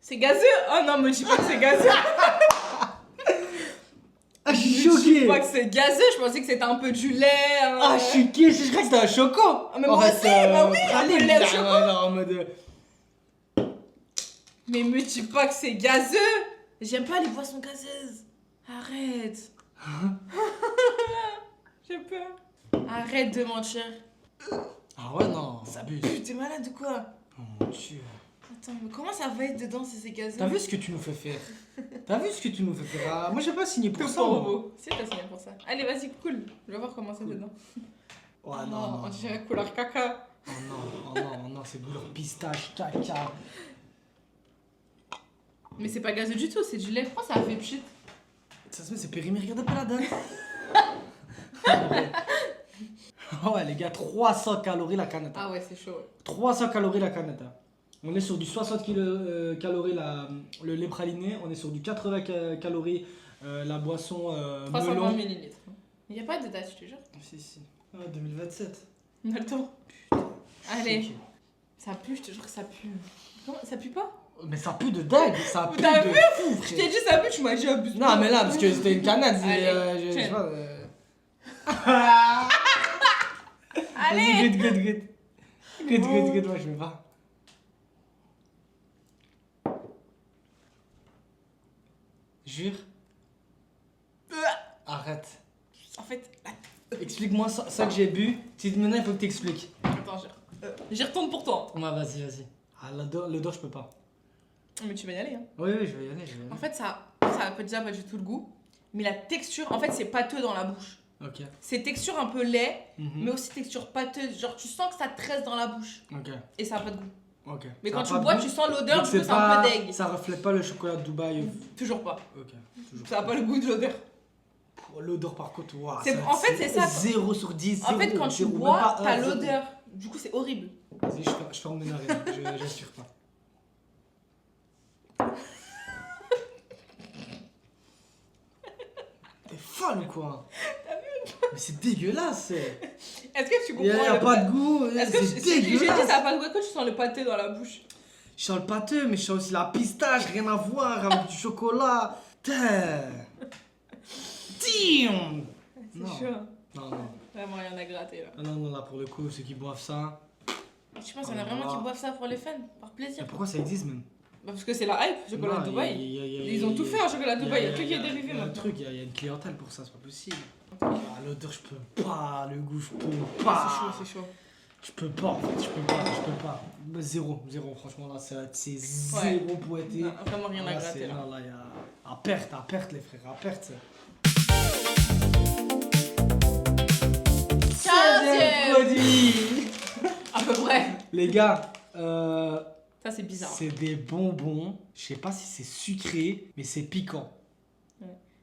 Speaker 2: C'est gazeux? Oh non, me dis pas que c'est gazeux.
Speaker 1: Ah, je suis
Speaker 2: Me dis
Speaker 1: choqué.
Speaker 2: pas que c'est gazeux, je pensais que c'était un peu du lait.
Speaker 1: Ah, je suis choqué, je crois que c'était un choco.
Speaker 2: Ah, mais moi aussi, bah oui, un peu de lait au choco.
Speaker 1: En mode...
Speaker 2: Mais me dis pas que c'est gazeux. J'aime pas les boissons gazeuses. Arrête. J'ai peur. Arrête de mentir.
Speaker 1: Ah ouais, non, ça abuse.
Speaker 2: T'es malade ou quoi?
Speaker 1: Oh mon dieu.
Speaker 2: Attends, mais comment ça va être dedans si c'est gazeux?
Speaker 1: T'as vu ce que tu nous fais faire? T'as vu ce que tu nous fais faire? Ah, moi j'ai pas signé pour
Speaker 2: Tout
Speaker 1: ça.
Speaker 2: pour
Speaker 1: moi.
Speaker 2: robot. Si, t'as signé pour ça. Allez, vas-y, cool. Je vais voir comment c'est dedans.
Speaker 1: Oh
Speaker 2: Oh,
Speaker 1: non,
Speaker 2: on
Speaker 1: non.
Speaker 2: dirait couleur caca.
Speaker 1: Oh non, oh non, oh non, c'est couleur pistache, caca.
Speaker 2: Mais c'est pas gazeux du tout, c'est du lait. Pourquoi ça fait pchit?
Speaker 1: Ça se met, c'est périmé, regarde pas la date. Oh ouais, les gars, 300 calories la canette.
Speaker 2: Ah ouais, c'est chaud.
Speaker 1: 300 calories la canette. On est sur du 60 calories le lait praliné, on est sur du 80 calories la boisson
Speaker 2: 320
Speaker 1: melon.
Speaker 2: millilitres. Il n'y a pas de date, je te jure.
Speaker 1: Si, si. Ah, 2027.
Speaker 2: On a le temps. Allez.
Speaker 1: Choqué.
Speaker 2: Ça pue, je te jure que ça pue. Comment? Ça pue pas?
Speaker 1: Mais ça pue de dingue, ça pue
Speaker 2: T'as
Speaker 1: de
Speaker 2: vu
Speaker 1: fou,
Speaker 2: Je
Speaker 1: frère.
Speaker 2: t'ai dit ça pue, tu m'as dit abuse.
Speaker 1: Non, mais là, parce que c'était une canette,
Speaker 2: Allez,
Speaker 1: je sais
Speaker 2: tiens.
Speaker 1: pas.
Speaker 2: Allez.
Speaker 1: Vas-y, goûte, moi je veux pas. Jure. Arrête.
Speaker 2: En fait,
Speaker 1: Explique-moi ça que j'ai bu. Maintenant, il faut que t'expliques.
Speaker 2: attends, j'y retourne pour toi.
Speaker 1: Ouais, vas-y. Ah, l'odeur, je peux pas.
Speaker 2: Mais tu vas y aller, hein.
Speaker 1: Oui, je vais y aller,
Speaker 2: En fait, ça peut déjà pas du tout le goût. Mais la texture, en fait, c'est pâteux dans la bouche.
Speaker 1: Ok.
Speaker 2: C'est texture un peu lait,
Speaker 1: Mhm.
Speaker 2: mais aussi texture pâteuse. Genre, tu sens que ça te reste dans la bouche.
Speaker 1: Ok.
Speaker 2: Et ça a pas de goût.
Speaker 1: Ok.
Speaker 2: Mais
Speaker 1: Ça
Speaker 2: quand
Speaker 1: a
Speaker 2: tu
Speaker 1: pas de
Speaker 2: bois,
Speaker 1: goût.
Speaker 2: tu sens l'odeur,
Speaker 1: Donc
Speaker 2: du coup,
Speaker 1: c'est
Speaker 2: c'est un
Speaker 1: pas...
Speaker 2: peu deg.
Speaker 1: Ça reflète pas le chocolat de Dubaï.
Speaker 2: Toujours pas.
Speaker 1: Ok. Toujours
Speaker 2: Ça a pas le goût de l'odeur.
Speaker 1: L'odeur par contre, waouh.
Speaker 2: En fait, c'est ça.
Speaker 1: 0 sur 10.
Speaker 2: En fait, quand tu bois, t'as l'odeur. Du coup, c'est horrible.
Speaker 1: Vas-y, je ferme mes narines, j'assure pas. T'es folle ou quoi? Mais c'est dégueulasse!
Speaker 2: Est-ce que tu
Speaker 1: Il y
Speaker 2: comprends
Speaker 1: a
Speaker 2: le
Speaker 1: pas de goût,
Speaker 2: Est-ce que
Speaker 1: c'est
Speaker 2: j'ai dit
Speaker 1: dégueulasse!
Speaker 2: ça a pas de goût? Est-ce que tu sens le pâté dans la bouche?
Speaker 1: Je sens le pâteux, mais je sens aussi la pistache, rien à voir avec du chocolat. Putain! Damn!
Speaker 2: C'est
Speaker 1: Non.
Speaker 2: chaud.
Speaker 1: Non, non.
Speaker 2: Vraiment rien à gratter là.
Speaker 1: Ah non, là pour le coup, ceux qui boivent ça.
Speaker 2: Tu penses qu'il y en a vraiment qui boivent ça pour les fans, par plaisir?
Speaker 1: Mais pourquoi ça existe même?
Speaker 2: Bah parce que c'est la hype, chocolat
Speaker 1: Non,
Speaker 2: de Dubaï. Ils ont tout fait en chocolat de Dubaï, il y a que qui est dérivé
Speaker 1: Il y a un
Speaker 2: maintenant.
Speaker 1: truc, il y a une clientèle pour ça, c'est pas possible. Ah, l'odeur, je peux pas. Le goût, je peux
Speaker 2: Ah,
Speaker 1: pas.
Speaker 2: c'est chaud, c'est chaud.
Speaker 1: Je peux pas, en fait, je peux pas. Bah, zéro, franchement, là, c'est zéro pointé.
Speaker 2: Non, vraiment rien à
Speaker 1: Là,
Speaker 2: gratter là.
Speaker 1: non, là, il y a à perte, les frères, à perte.
Speaker 2: 15e
Speaker 1: produit.
Speaker 2: À peu près.
Speaker 1: Les gars,
Speaker 2: Ça c'est bizarre.
Speaker 1: c'est des bonbons. Je sais pas si c'est sucré, mais c'est piquant.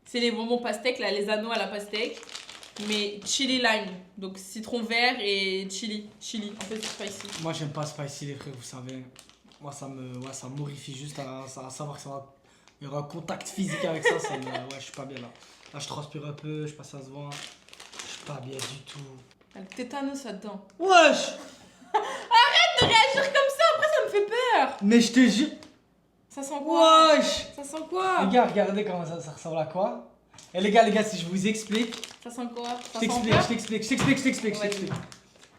Speaker 2: C'est les bonbons pastèques, là, les anneaux à la pastèque. Mais chili lime. Donc citron vert et chili. Chili, en fait c'est spicy.
Speaker 1: Moi, j'aime pas spicy, les frères, vous savez. Moi, ça m'horrifie juste à savoir que il y aura un contact physique avec ça. Ouais, je suis pas bien là. Là, je transpire un peu, je passe à se voir. Je suis pas bien du tout.
Speaker 2: Il y a le tétanos là-dedans.
Speaker 1: Wesh!
Speaker 2: De réagir comme ça, après ça me fait peur.
Speaker 1: Mais je te jure.
Speaker 2: Ça sent quoi?
Speaker 1: Wesh!
Speaker 2: Ça sent quoi?
Speaker 1: Les gars, regardez comment ça ressemble à quoi. Et les gars, si je vous explique,
Speaker 2: Ça sent quoi?
Speaker 1: je
Speaker 2: Ça sent
Speaker 1: t'explique.
Speaker 2: Vas-y.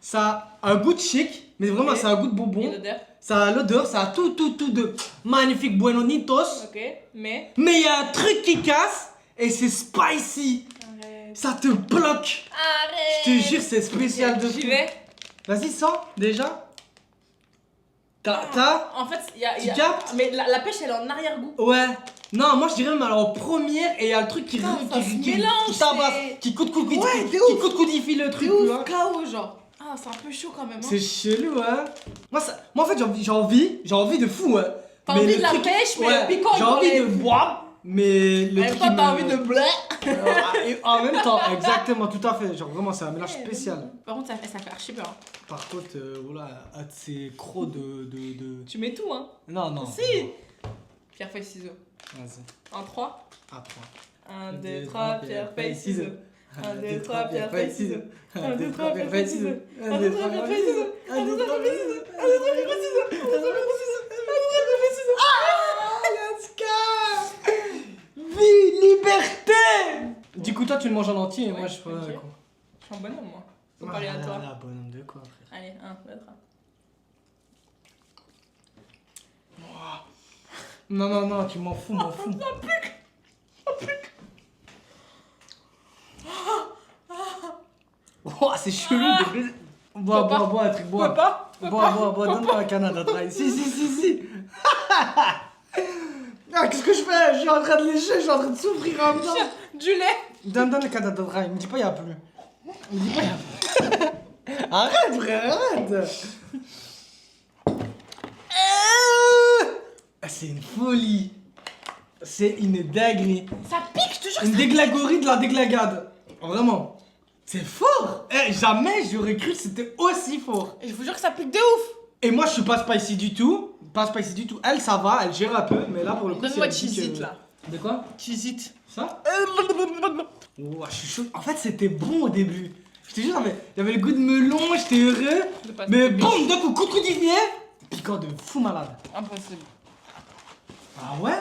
Speaker 1: Ça a un goût de chic, mais vraiment,
Speaker 2: Ok.
Speaker 1: ça a un goût de
Speaker 2: Et
Speaker 1: bonbon.
Speaker 2: l'odeur?
Speaker 1: Ça a l'odeur, ça a tout de magnifique buenonitos.
Speaker 2: Ok, mais.
Speaker 1: Mais il y a un truc qui casse et c'est spicy.
Speaker 2: Arrête.
Speaker 1: Ça te bloque.
Speaker 2: Arrête!
Speaker 1: Je te jure, c'est spécial de
Speaker 2: J'y
Speaker 1: fou.
Speaker 2: vais.
Speaker 1: Vas-y, sens déjà. T'as
Speaker 2: En fait, il y a.
Speaker 1: Tu captes?
Speaker 2: Mais la pêche elle est en arrière-goût.
Speaker 1: Ouais. Non, moi je dirais même alors en première et il y a le truc qui
Speaker 2: Putain, ça se mélange,
Speaker 1: tabasse,
Speaker 2: c'est-
Speaker 1: qui coûte
Speaker 2: Ouais, de
Speaker 1: qui
Speaker 2: ouf.
Speaker 1: coudifie le truc.
Speaker 2: C'est
Speaker 1: tu
Speaker 2: ouf,
Speaker 1: vois.
Speaker 2: KO genre. Ah, c'est un peu chaud quand même. Hein.
Speaker 1: C'est chelou, hein. Moi en fait j'ai envie de fou, hein.
Speaker 2: T'as
Speaker 1: Mais
Speaker 2: envie
Speaker 1: le
Speaker 2: de la
Speaker 1: truc-
Speaker 2: pêche, mais
Speaker 1: ouais,
Speaker 2: piquant.
Speaker 1: j'ai envie de boire, mais le
Speaker 2: En même
Speaker 1: truc
Speaker 2: temps,
Speaker 1: il
Speaker 2: t'as
Speaker 1: me-
Speaker 2: envie de blé.
Speaker 1: Et en même temps, exactement, tout à fait. Genre vraiment, c'est un mélange
Speaker 2: Ouais,
Speaker 1: spécial.
Speaker 2: Par contre, ça fait archi peur.
Speaker 1: Par contre, voilà, un de ces crocs de.
Speaker 2: Tu mets tout, hein.
Speaker 1: Non.
Speaker 2: Si. Pierre, feuille, ciseaux.
Speaker 1: Vas-y.
Speaker 2: En 3.
Speaker 1: À 3.
Speaker 2: 1, 2, 3, pierre, feuille, ciseaux. 1, 2, 3, pierre, feuille, ciseaux.
Speaker 1: 1, 2, 3, pierre, feuille, ciseaux.
Speaker 2: 1, 2, 3, pierre, feuille, ciseaux. 1, 2, 3, pierre, feuille, ciseaux. 1, 2, 3, pierre, feuille, ciseaux. 1, 2, 3, pierre, feuille, ciseaux. 1, 2, 3, pierre, feuille, ciseaux.
Speaker 1: Let's go! Vie, liberté! Du coup, toi, tu le manges en entier et moi, je prends
Speaker 2: ok.
Speaker 1: quoi.
Speaker 2: Je suis un bonhomme, moi. Faut parler à toi.
Speaker 1: Ah, bonhomme de quoi, frère.
Speaker 2: Allez, 1, 2, 3.
Speaker 1: Non, non, non, tu m'en fous, m'en fous. Oh, c'est chelou de baiser. Bois, bois, bois, un truc, bois.
Speaker 2: Pas.
Speaker 1: Bois, donne-moi un canard à travail. Si. Ah, qu'est-ce que je fais? Je suis en train de lécher, je suis en train de souffrir en même temps.
Speaker 2: Du lait.
Speaker 1: Donne le canard à travail. Me dis pas, y'a plus. Me dis pas, y'a plus. Arrête, frère, arrête. Ah, c'est une folie. C'est une dinguerie.
Speaker 2: Ça pique, je te jure.
Speaker 1: Une déglagorie de la déglagade. Vraiment. C'est fort. Eh, jamais j'aurais cru que c'était aussi fort.
Speaker 2: Je vous jure que ça pique de ouf.
Speaker 1: Et moi, je suis pas spicy du tout. Pas spicy du tout. Elle, ça va, elle gère un peu. Mais là, pour le coup,
Speaker 2: Donne-moi
Speaker 1: c'est elle dit
Speaker 2: cheese
Speaker 1: que-
Speaker 2: it là.
Speaker 1: De quoi?
Speaker 2: Cheese it.
Speaker 1: Ça? Ouah, je suis chaud. En fait, c'était bon au début. Je te jure, il y avait le goût de melon, j'étais heureux.
Speaker 2: De pas
Speaker 1: Mais
Speaker 2: se
Speaker 1: boum, d'un coup de cuisinier. Piquant de fou malade.
Speaker 2: Impossible.
Speaker 1: Ah ouais?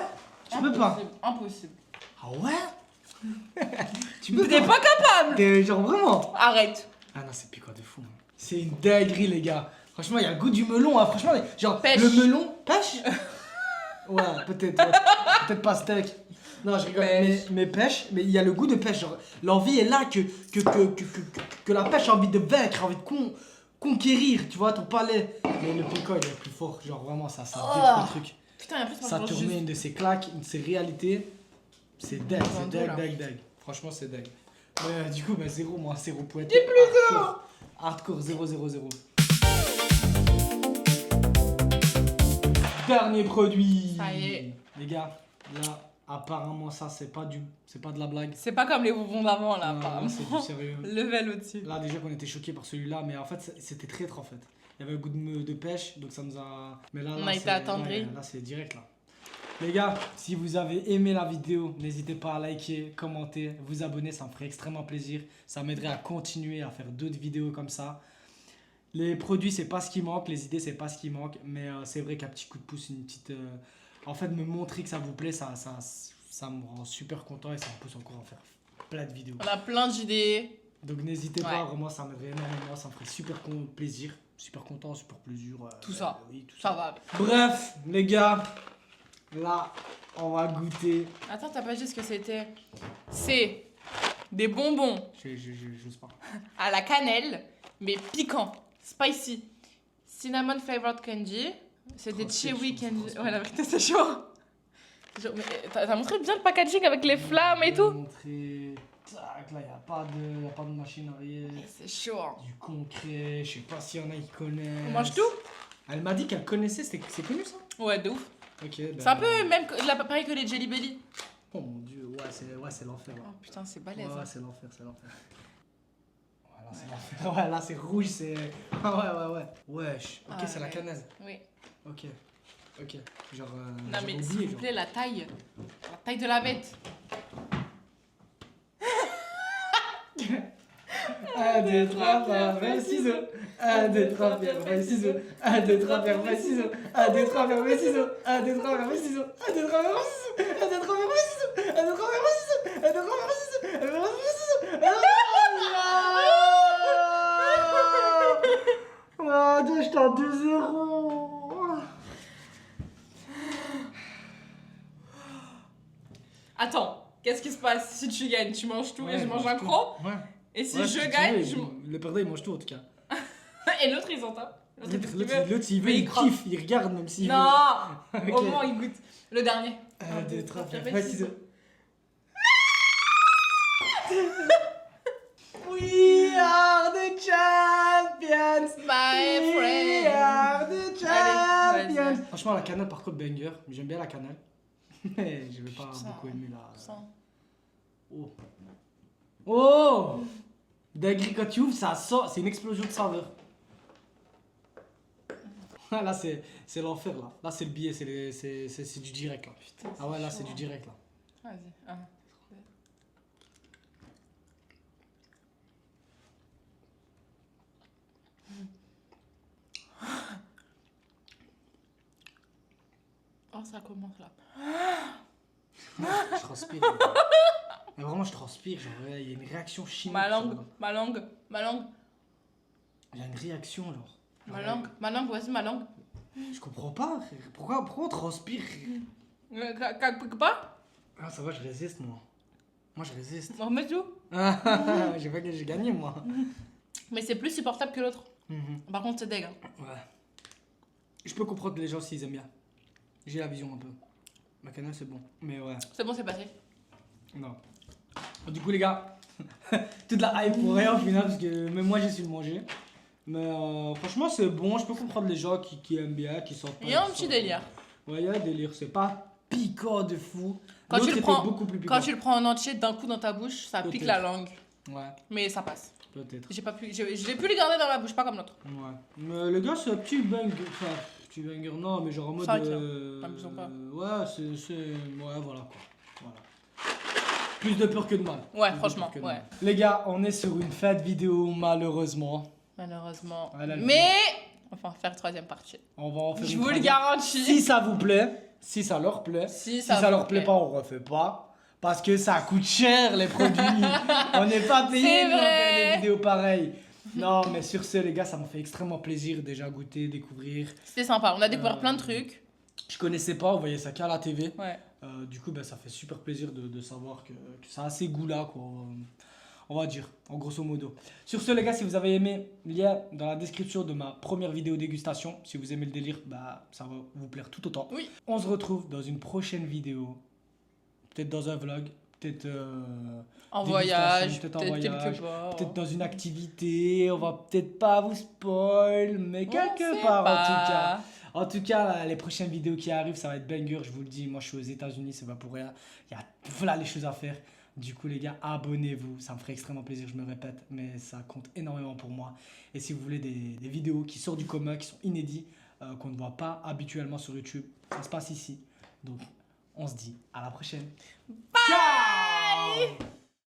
Speaker 1: Tu peux pas.
Speaker 2: Impossible.
Speaker 1: Ah ouais? Tu peux
Speaker 2: T'es pas capable.
Speaker 1: T'es genre vraiment.
Speaker 2: Arrête.
Speaker 1: Ah non, c'est piquant de fou. Hein. C'est une dinguerie, les gars. Franchement, il y a le goût du melon. Hein. Franchement, genre,
Speaker 2: Pêche.
Speaker 1: le melon. Pêche? Ouais, peut-être. Ouais. Peut-être pas steak. Non, je rigole.
Speaker 2: Pêche.
Speaker 1: Mais pêche, mais il y a le goût de pêche. Genre, l'envie est là que la pêche a envie de vaincre, a envie de conquérir, tu vois, ton palais. Mais le piquant, il est plus fort. Genre, vraiment, ça détruit le truc.
Speaker 2: Putain, et en plus, moi,
Speaker 1: Ça
Speaker 2: je mange
Speaker 1: tournait
Speaker 2: juste.
Speaker 1: une de ses claques, une de ses réalités. C'est dingue, c'est
Speaker 2: Bandeau, là.
Speaker 1: dingue. Franchement, c'est dingue. Mais du coup, bah, 0, moi, 0 poète.
Speaker 2: Dis plus
Speaker 1: Hardcore 0. Dernier produit.
Speaker 2: Ça y est.
Speaker 1: Les gars, là, apparemment, ça, c'est pas de la blague.
Speaker 2: C'est pas comme les bonbons d'avant là,
Speaker 1: Non,
Speaker 2: apparemment.
Speaker 1: c'est du sérieux.
Speaker 2: Level au-dessus.
Speaker 1: Là, déjà qu'on était choqués par celui-là, mais en fait, c'était traître en fait. Il y avait un goût de pêche, donc ça nous a. Mais là,
Speaker 2: On a été attendris.
Speaker 1: Là, c'est direct là. Les gars, si vous avez aimé la vidéo, n'hésitez pas à liker, commenter, vous abonner, ça me ferait extrêmement plaisir. Ça m'aiderait à continuer à faire d'autres vidéos comme ça. Les produits, c'est pas ce qui manque, les idées, c'est pas ce qui manque, mais c'est vrai qu'un petit coup de pouce, une petite. En fait, me montrer que ça vous plaît, ça me rend super content et ça me pousse encore à faire plein de vidéos.
Speaker 2: On a plein d'idées.
Speaker 1: Donc n'hésitez pas,
Speaker 2: Ouais.
Speaker 1: vraiment ça m'aiderait énormément, ça me ferait super plaisir, super content, super plaisir.
Speaker 2: Tout ça.
Speaker 1: Oui, tout
Speaker 2: Ça va.
Speaker 1: Bref, les gars, là, on va goûter.
Speaker 2: Attends, t'as pas dit ce que c'était. C'est des bonbons
Speaker 1: J'ose pas.
Speaker 2: à la cannelle, mais piquant, spicy. Cinnamon flavored candy. C'est des
Speaker 1: Oh, c'est
Speaker 2: chewy
Speaker 1: chaud,
Speaker 2: candy.
Speaker 1: franchement.
Speaker 2: Ouais, la vérité, c'est chaud. Genre, mais t'as montré bien le packaging avec les flammes et
Speaker 1: Je vais
Speaker 2: tout.
Speaker 1: montrer. Tac, là, y a pas de machine arrière.
Speaker 2: C'est chaud. Hein.
Speaker 1: Du concret, je sais pas s'il y en a qui connaissent.
Speaker 2: On mange tout?
Speaker 1: Elle m'a dit qu'elle connaissait, c'est connu ça?
Speaker 2: Ouais, de ouf.
Speaker 1: Ok, ben.
Speaker 2: C'est un peu même pareil que les Jelly Belly.
Speaker 1: Oh mon dieu, ouais, c'est l'enfer. Là.
Speaker 2: Oh putain, c'est
Speaker 1: Ouais,
Speaker 2: balèze.
Speaker 1: ouais,
Speaker 2: hein.
Speaker 1: c'est l'enfer. Ouais, là, c'est l'enfer. Ouais, là, c'est rouge, c'est. Ah, ouais. Wesh. Ok,
Speaker 2: Ah,
Speaker 1: c'est la
Speaker 2: ouais.
Speaker 1: cannelle.
Speaker 2: Oui.
Speaker 1: Ok. Genre.
Speaker 2: Non,
Speaker 1: j'avais
Speaker 2: mais
Speaker 1: oublié,
Speaker 2: s'il vous
Speaker 1: genre.
Speaker 2: plaît, la taille. La taille de la bête.
Speaker 1: 1, 2, 3, pierre, feuille, ciseaux. 1, 2, 3, pierre, feuille, ciseaux. 1, 2, 3, pierre, feuille, ciseaux. 1, 2, 3, pierre, feuille, ciseaux. 1, 2, 3, pierre, feuille, ciseaux. 1, 2, 3, pierre, feuille, ciseaux. 1, 2, 3, pierre, feuille, ciseaux. 1, 2, 3, pierre, feuille, ciseaux. 1, 2, 3, pierre, feuille, ciseaux. 1, 2, 3, pierre, feuille, ciseaux. Oh, Dieu, j'étais à 2-0.
Speaker 2: Attends, qu'est-ce qui se passe si tu gagnes? Tu manges tout et
Speaker 1: Ouais,
Speaker 2: je mange
Speaker 1: mange
Speaker 2: un
Speaker 1: tout.
Speaker 2: croc?
Speaker 1: Ouais.
Speaker 2: Et si
Speaker 1: Ouais,
Speaker 2: je
Speaker 1: tu
Speaker 2: gagne,
Speaker 1: veux,
Speaker 2: je...
Speaker 1: Le perdant, il mange tout en tout cas.
Speaker 2: Et l'autre, il s'en tape. L'autre, il fait ce qu'il veut.
Speaker 1: L'autre, il veut,
Speaker 2: Mais il
Speaker 1: il
Speaker 2: croque.
Speaker 1: kiffe, il regarde même s'il veut.
Speaker 2: Non.
Speaker 1: Ok.
Speaker 2: Au moins, il goûte. Le dernier.
Speaker 1: 1, 2, 3,
Speaker 2: pierre,
Speaker 1: pierre,
Speaker 2: feuille,
Speaker 1: feuille,
Speaker 2: ciseaux.
Speaker 1: ciseaux. We are the champions!
Speaker 2: My
Speaker 1: We
Speaker 2: friend.
Speaker 1: are the
Speaker 2: Allez,
Speaker 1: champions!
Speaker 2: vas-y.
Speaker 1: Franchement, la cannelle, par contre, banger. J'aime bien la cannelle. Mais je vais pas
Speaker 2: Putain.
Speaker 1: beaucoup aimer la.
Speaker 2: Sans.
Speaker 1: Oh! Oh! Dinguerie, quand tu ouvres, ça sort. C'est une explosion de saveur. Là, c'est l'enfer, là. Là, c'est le billet, c'est du direct, là.
Speaker 2: Putain,
Speaker 1: Ah ouais, là,
Speaker 2: chaud,
Speaker 1: c'est du
Speaker 2: hein.
Speaker 1: direct, là.
Speaker 2: Vas-y. Ah. Oh, ça commence là.
Speaker 1: Je transpire. Mais vraiment, je transpire. Genre, il y a une réaction chimique.
Speaker 2: Ma
Speaker 1: genre.
Speaker 2: langue, ma langue, ma langue,
Speaker 1: Il y a une réaction, genre.
Speaker 2: ma langue, voici ma langue.
Speaker 1: Je comprends pas. Pourquoi on transpire?
Speaker 2: Pas
Speaker 1: Ah, ça va, je résiste, moi. Moi, je résiste.
Speaker 2: On remet tout.
Speaker 1: J'ai gagné, moi.
Speaker 2: Mais c'est plus supportable que l'autre.
Speaker 1: Mhm.
Speaker 2: Par contre, c'est deg. Hein.
Speaker 1: Ouais. Je peux comprendre les gens s'ils aiment bien. J'ai la vision un peu. Ma cannelle, c'est bon. Mais ouais.
Speaker 2: C'est bon, c'est passé.
Speaker 1: Non. Du coup, les gars, toute la hype pour rien au final, parce que même moi, j'ai su le manger. Mais franchement, c'est bon. Je peux comprendre les gens qui aiment bien, qui sortent pas.
Speaker 2: Il y a un
Speaker 1: qui
Speaker 2: petit
Speaker 1: sortent-
Speaker 2: délire.
Speaker 1: Ouais, il y a un délire. C'est pas piquant de fou.
Speaker 2: Quand
Speaker 1: L'autre
Speaker 2: tu le
Speaker 1: était
Speaker 2: prends-
Speaker 1: beaucoup plus piquant.
Speaker 2: Quand tu le prends en entier d'un coup dans ta bouche, ça pique
Speaker 1: Peut-être.
Speaker 2: la langue.
Speaker 1: Ouais,
Speaker 2: Mais ça passe.
Speaker 1: peut-être.
Speaker 2: Je l'ai pu le garder dans ma bouche, pas comme l'autre.
Speaker 1: Ouais. Mais le gars, c'est un petit banger. Enfin, petit banger, non, mais genre en mode.
Speaker 2: Cinq, t'abuses pas.
Speaker 1: Ouais, c'est. Ouais, voilà quoi. Voilà. Plus de peur que de mal.
Speaker 2: Ouais,
Speaker 1: Plus de
Speaker 2: franchement,
Speaker 1: peur que de
Speaker 2: ouais.
Speaker 1: mal. Les gars, on est sur une fête vidéo, malheureusement.
Speaker 2: Malheureusement.
Speaker 1: Ah, là, le-
Speaker 2: Mais on va en faire troisième partie.
Speaker 1: On va en faire
Speaker 2: Je
Speaker 1: une
Speaker 2: vous le
Speaker 1: troisième.
Speaker 2: garantis.
Speaker 1: Si ça vous plaît, si ça leur plaît,
Speaker 2: Si
Speaker 1: si
Speaker 2: ça
Speaker 1: ça
Speaker 2: vous
Speaker 1: leur plaît
Speaker 2: plaît.
Speaker 1: pas, on refait pas. Parce que ça coûte cher les produits. On n'est pas payé
Speaker 2: C'est
Speaker 1: pour faire
Speaker 2: vrai.
Speaker 1: des vidéos pareilles. Non, mais sur ce, les gars, ça m'a fait extrêmement plaisir déjà goûter, découvrir.
Speaker 2: C'était sympa. On a découvert
Speaker 1: Euh,
Speaker 2: plein de trucs.
Speaker 1: Je connaissais pas, on voyait ça qu'à la TV.
Speaker 2: Ouais.
Speaker 1: Du coup, ben, ça fait super plaisir de savoir que ça a ces goûts-là, quoi. On va dire, en grosso modo. Sur ce, les gars, si vous avez aimé, lien dans la description de ma première vidéo dégustation. Si vous aimez le délire, bah, ça va vous plaire tout autant.
Speaker 2: Oui.
Speaker 1: On se retrouve dans une prochaine vidéo. Peut-être dans un vlog, peut-être
Speaker 2: En
Speaker 1: dégustation,
Speaker 2: voyage,
Speaker 1: peut-être en
Speaker 2: peut-être
Speaker 1: voyage,
Speaker 2: quelque part.
Speaker 1: peut-être dans une activité. On va peut-être pas vous spoil, mais
Speaker 2: On
Speaker 1: quelque
Speaker 2: sait
Speaker 1: part en
Speaker 2: pas.
Speaker 1: tout cas. En tout cas, là, les prochaines vidéos qui arrivent, ça va être banger, je vous le dis. Moi, je suis aux États-Unis, c'est pas pour rien. Il y a voilà les choses à faire. Du coup, les gars, abonnez-vous. Ça me ferait extrêmement plaisir, je me répète, mais ça compte énormément pour moi. Et si vous voulez des vidéos qui sortent du commun, qui sont inédits, qu'on ne voit pas habituellement sur YouTube, ça se passe ici. Donc, on se dit à la prochaine. Bye! Ciao.